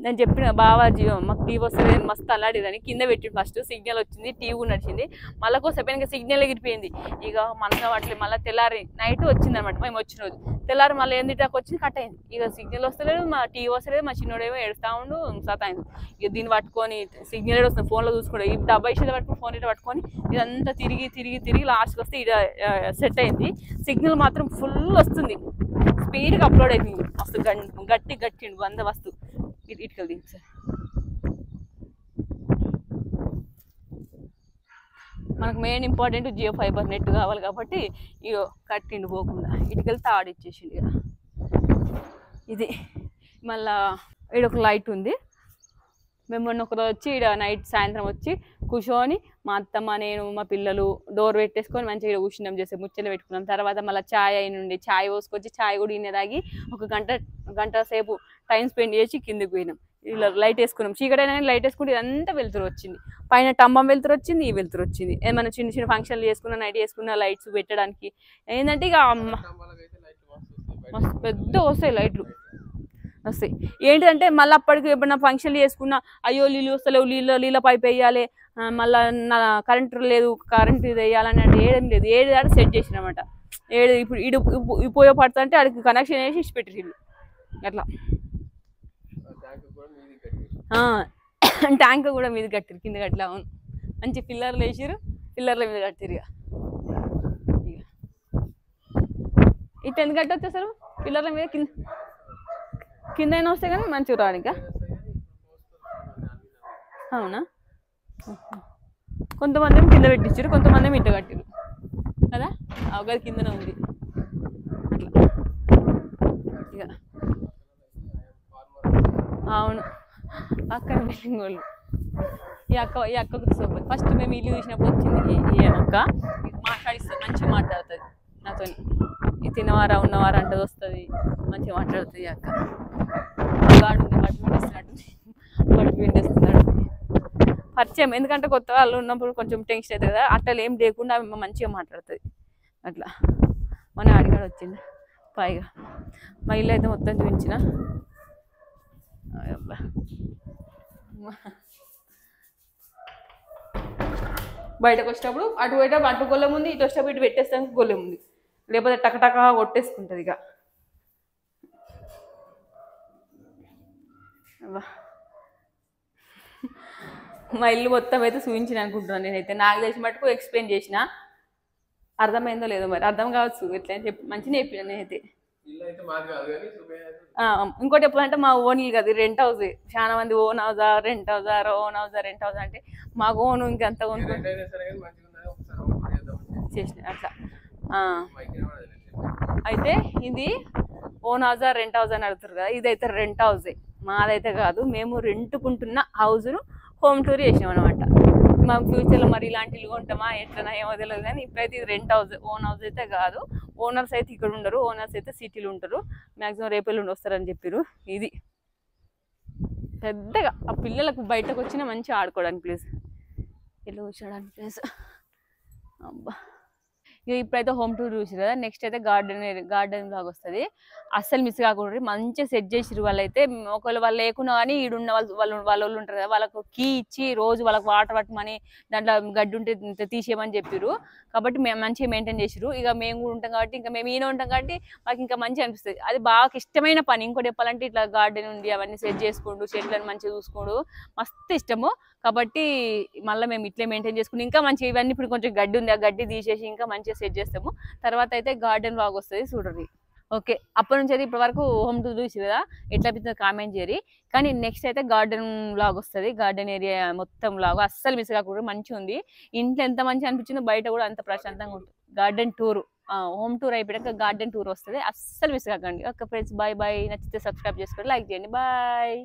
నేను చెప్పిన బావాజీ మాకు టీవీ వస్తుంది మస్తు అల్లాడిదని కింద పెట్టి ఫస్ట్ సిగ్నల్ వచ్చింది, టీవీ నడిచింది. మళ్ళీ కోసేపు ఇంకా సిగ్నల్ ఎగిరిపోయింది. ఇక మనసు వాటిలో మళ్ళీ తెల్లారి నైట్ వచ్చింది అనమాట. మేము వచ్చిన రోజు తెల్లారి మళ్ళీ ఏందిటాకు వచ్చింది, కట్ అయింది. ఇక సిగ్నల్ వస్తలేదు, మా టీవీ వస్తలేదు, మా చిన్నోడేమో ఏడుస్తూ ఉండు సతాయింది. ఇక దీన్ని పట్టుకొని సిగ్నల్ వస్తుంది, ఫోన్లో చూసుకుంటే ఈ డబ్బా ఇష్ట పట్టుకుని ఫోన్ ఇట్లా పట్టుకొని ఇదంతా తిరిగి లాస్ట్కి వస్తే ఇక సెట్ అయింది. సిగ్నల్ మాత్రం ఫుల్ వస్తుంది, స్పీడ్గా అప్లోడ్ అవుతుంది. మస్తు గట్టి బందోబస్తు. ఇటుకెళ్ళి సార్ మనకు main important Jio fibre net కావాలి కాబట్టి ఇగో కట్టిండు పోకుండా ఇటుకెళ్ళి తాడిచ్చేసిండు. ఇక ఇది మళ్ళా ఈడొక లైట్ ఉంది. మేము మొన్న ఒకరోజు వచ్చి ఈడ సాయంత్రం వచ్చి కూర్చొని మా అత్తమ్మ నేను మా పిల్లలు డోర్ పెట్టేసుకొని మంచిగా ఇక్కడ కూర్చున్నాం, చేసే ముచ్చలు పెట్టుకున్నాం. తర్వాత మళ్ళీ ఛాయ్ అయినండి, ఛాయ్ పోసుకొచ్చి ఛాయ్ కూడా ఇన్ని తాగి ఒక గంట సేపు టైం స్పెండ్ చేసి కిందికి పోయినాం. ఇలా లైట్ వేసుకున్నాం, చీకటైనా లైట్ వేసుకుంటే ఇదంతా వెళ్తురు వచ్చింది. పైన టంబం వెళ్తురు వచ్చింది, ఈ వెళ్తురు వచ్చింది. ఏమైనా చిన్న ఫంక్షన్లు చేసుకున్న నైట్ చేసుకున్న లైట్స్ పెట్టడానికి ఏంటంటే ఇక మస్తు పెద్ద వస్తాయి లైట్లు వస్తాయి. ఏంటంటే మళ్ళీ అప్పటికి ఎప్పుడన్నా ఫంక్షన్లు చేసుకున్నా అయ్యో నీళ్ళు వస్తలేవు, నీళ్ళ పైప్ వేయాలి, మళ్ళీ నా కరెంటు లేదు, కరెంట్ ఇది వేయాలని అంటే ఏం లేదు, ఏడు దాకా సెట్ చేసినమాట. ఇప్పుడు ఇడు ఉపయోగపడుతుంది అంటే అడికి కనెక్షన్ వేసి ఇచ్చి పెట్టిరు అట్లా. ట్యాంక్ కూడా మీద కట్టిరు, కింద కట్టలే. అవును మంచి పిల్లర్లు వేసిరు, పిల్లర్ల మీద కట్టిరు. ఇక ఇటు ఎందుకు కట్టొచ్చు అసలు పిల్లర్ల మీద, కింద అయినా వస్తే కానీ మంచిగా రానిక. అవునా, కొంతమంది కింద పెట్టించారు, కొంతమంది ఇట్ట కట్టిరు కదా. అవగాది కిందనే ఉంది అట్లా. ఇక అవును పక్కన బిల్డింగ్ వాళ్ళు ఈ అక్కకు తీసుకోపోతుంది. ఫస్ట్ మేము ఇల్లు చూసినప్పుడు వచ్చింది ఈ అక్క మాట్లాడిస్తుంది, మంచిగా మాట్లాడుతుంది నాతో. ఈ తినవారా ఉన్నవారా అంటే వస్తుంది, మంచిగా మాట్లాడుతుంది ఈ అక్క. గాడు ఉంది బట్టు పిండిస్తున్నాడు, బట్టు పిండిస్తున్నాడు పరిచయం. ఎందుకంటే కొత్త వాళ్ళు ఉన్నప్పుడు కొంచెం టెన్షన్ అవుతుంది కదా, అట్లా ఏం లేకుండా మంచిగా మాట్లాడుతుంది అట్లా. మన అడిగాడు వచ్చింది పైగా. మా ఇల్లు అయితే మొత్తం చూపించిన. బయటకు వచ్చినప్పుడు అటు పోయేటప్పుడు అటు గొల్లెం ఉంది, ఇటు వచ్చినప్పుడు ఇటు పెట్టేస్తానికి గొల్లెం ఉంది, లేకపోతే టకటక కొట్టేసుకుంటుంది ఇక. మా ఇల్లు మొత్తం అయితే చూపించిన అనుకుంటున్నాను నేనైతే. నాకు తెలిసి మటుకు ఎక్స్ప్లెయిన్ చేసిన, అర్థమైందో లేదో మరి, అర్థం కావచ్చు ఎట్లా అని చెప్పి మంచిగా చెప్పిన నేనైతే. ఇంకోటి చెప్పాలంటే మా ఓన్ ఇల్లు కదా, రెంట్ హౌస్. చాలా మంది ఓన్ హౌజా రెంట్ హౌజా ఓన్ హౌజా రెంట్ హౌజా అంటే మాకు ఓన్ ఇంకంత ఓన్ చేసిన అట్లా. అయితే ఇది ఓన్ హౌజా రెంట్ హౌస్ అని అడుగుతారు కదా, ఇదైతే రెంట్ హౌజే, మాదైతే కాదు. మేము రెంట్కుంటున్న హౌస్ను హోమ్ టూర్ చేసినాం అనమాట. మా ఫ్యూచర్లో మరి ఇలాంటి ఇల్లు కొంటామా ఎట్లనా ఏమో తెలియదు, కానీ ఇప్పుడైతే ఇది రెంట్ హౌస్, ఓన్ హౌస్ అయితే కాదు. ఓనర్స్ అయితే ఇక్కడ ఉండరు, ఓనర్స్ అయితే సిటీలో ఉంటారు. మ్యాక్సిమం రేపెల్లుండి వస్తారని చెప్పారు. ఇది పెద్దగా ఆ పిల్లలకు బయటకు వచ్చినా మంచిగా ఆడుకోవడానికి ప్లేస్, ఇల్లు కూర్చోడానికి ప్లేస్. అబ్బా ఇప్పుడైతే హోమ్ టూర్ చూసారు కదా, నెక్స్ట్ అయితే గార్డెన్ లాగా వస్తుంది. అస్సలు మిస్ కాకుండా మంచిగా సెట్ చేసిరు వాళ్ళైతే. ఒకవేళ వాళ్ళు లేకున్నా కానీ ఈడున్న వాళ్ళు ఉంటారు కదా, వాళ్ళకు కీ ఇచ్చి రోజు వాళ్ళకి వాటర్ పట్టమని, దాంట్లో గడ్డి ఉంటే తీసేయమని చెప్పారు. కాబట్టి మేము మంచిగా మెయింటైన్ చేసిరు. ఇక మేము కూడా ఉంటాం కాబట్టి, ఇంకా మేము ఈయన ఉంటాం కాబట్టి మాకు ఇంకా మంచిగా అనిపిస్తుంది. అది బాగా ఇష్టమైన పని. ఇంకోటి చెప్పాలంటే ఇట్లా గార్డెన్ ఉండి అవన్నీ సెట్ చేసుకోండు, చెట్లను మంచిగా చూసుకోండు మస్తు ఇష్టము. కాబట్టి మళ్ళీ మేము ఇట్లే మెయింటైన్ చేసుకుని ఇంకా మంచిగా ఇవన్నీ ఇప్పుడు కొంచెం గడ్డి ఉంది, ఆ గడ్డి తీసేసి ఇంకా మంచిగా సెట్ చేస్తాము. తర్వాత అయితే గార్డెన్ లాగా వస్తుంది చూడండి. ఓకే, అప్పటి నుంచి అయితే ఇప్పటి వరకు హోమ్ టూర్ చూసి కదా, ఎట్లా అనిపిస్తుందో కామెంట్ చేయరి. కానీ నెక్స్ట్ అయితే గార్డెన్ లాగా వస్తుంది, గార్డెన్ ఏరియా మొత్తం లాగా. అస్సలు మిస్ కాకుండా మంచిగా ఉంది. ఇంట్లో ఎంత మంచిగా అనిపించిందో బయట కూడా అంత ప్రశాంతంగా ఉంటుంది. గార్డెన్ టూర్, హోమ్ టూర్ అయిపోయాక గార్డెన్ టూర్ వస్తుంది, అస్సలు మిస్ కాకండి. Okay friends, bye bye. నచ్చితే సబ్స్క్రైబ్ చేసుకోండి, లైక్ చేయండి, బాయ్.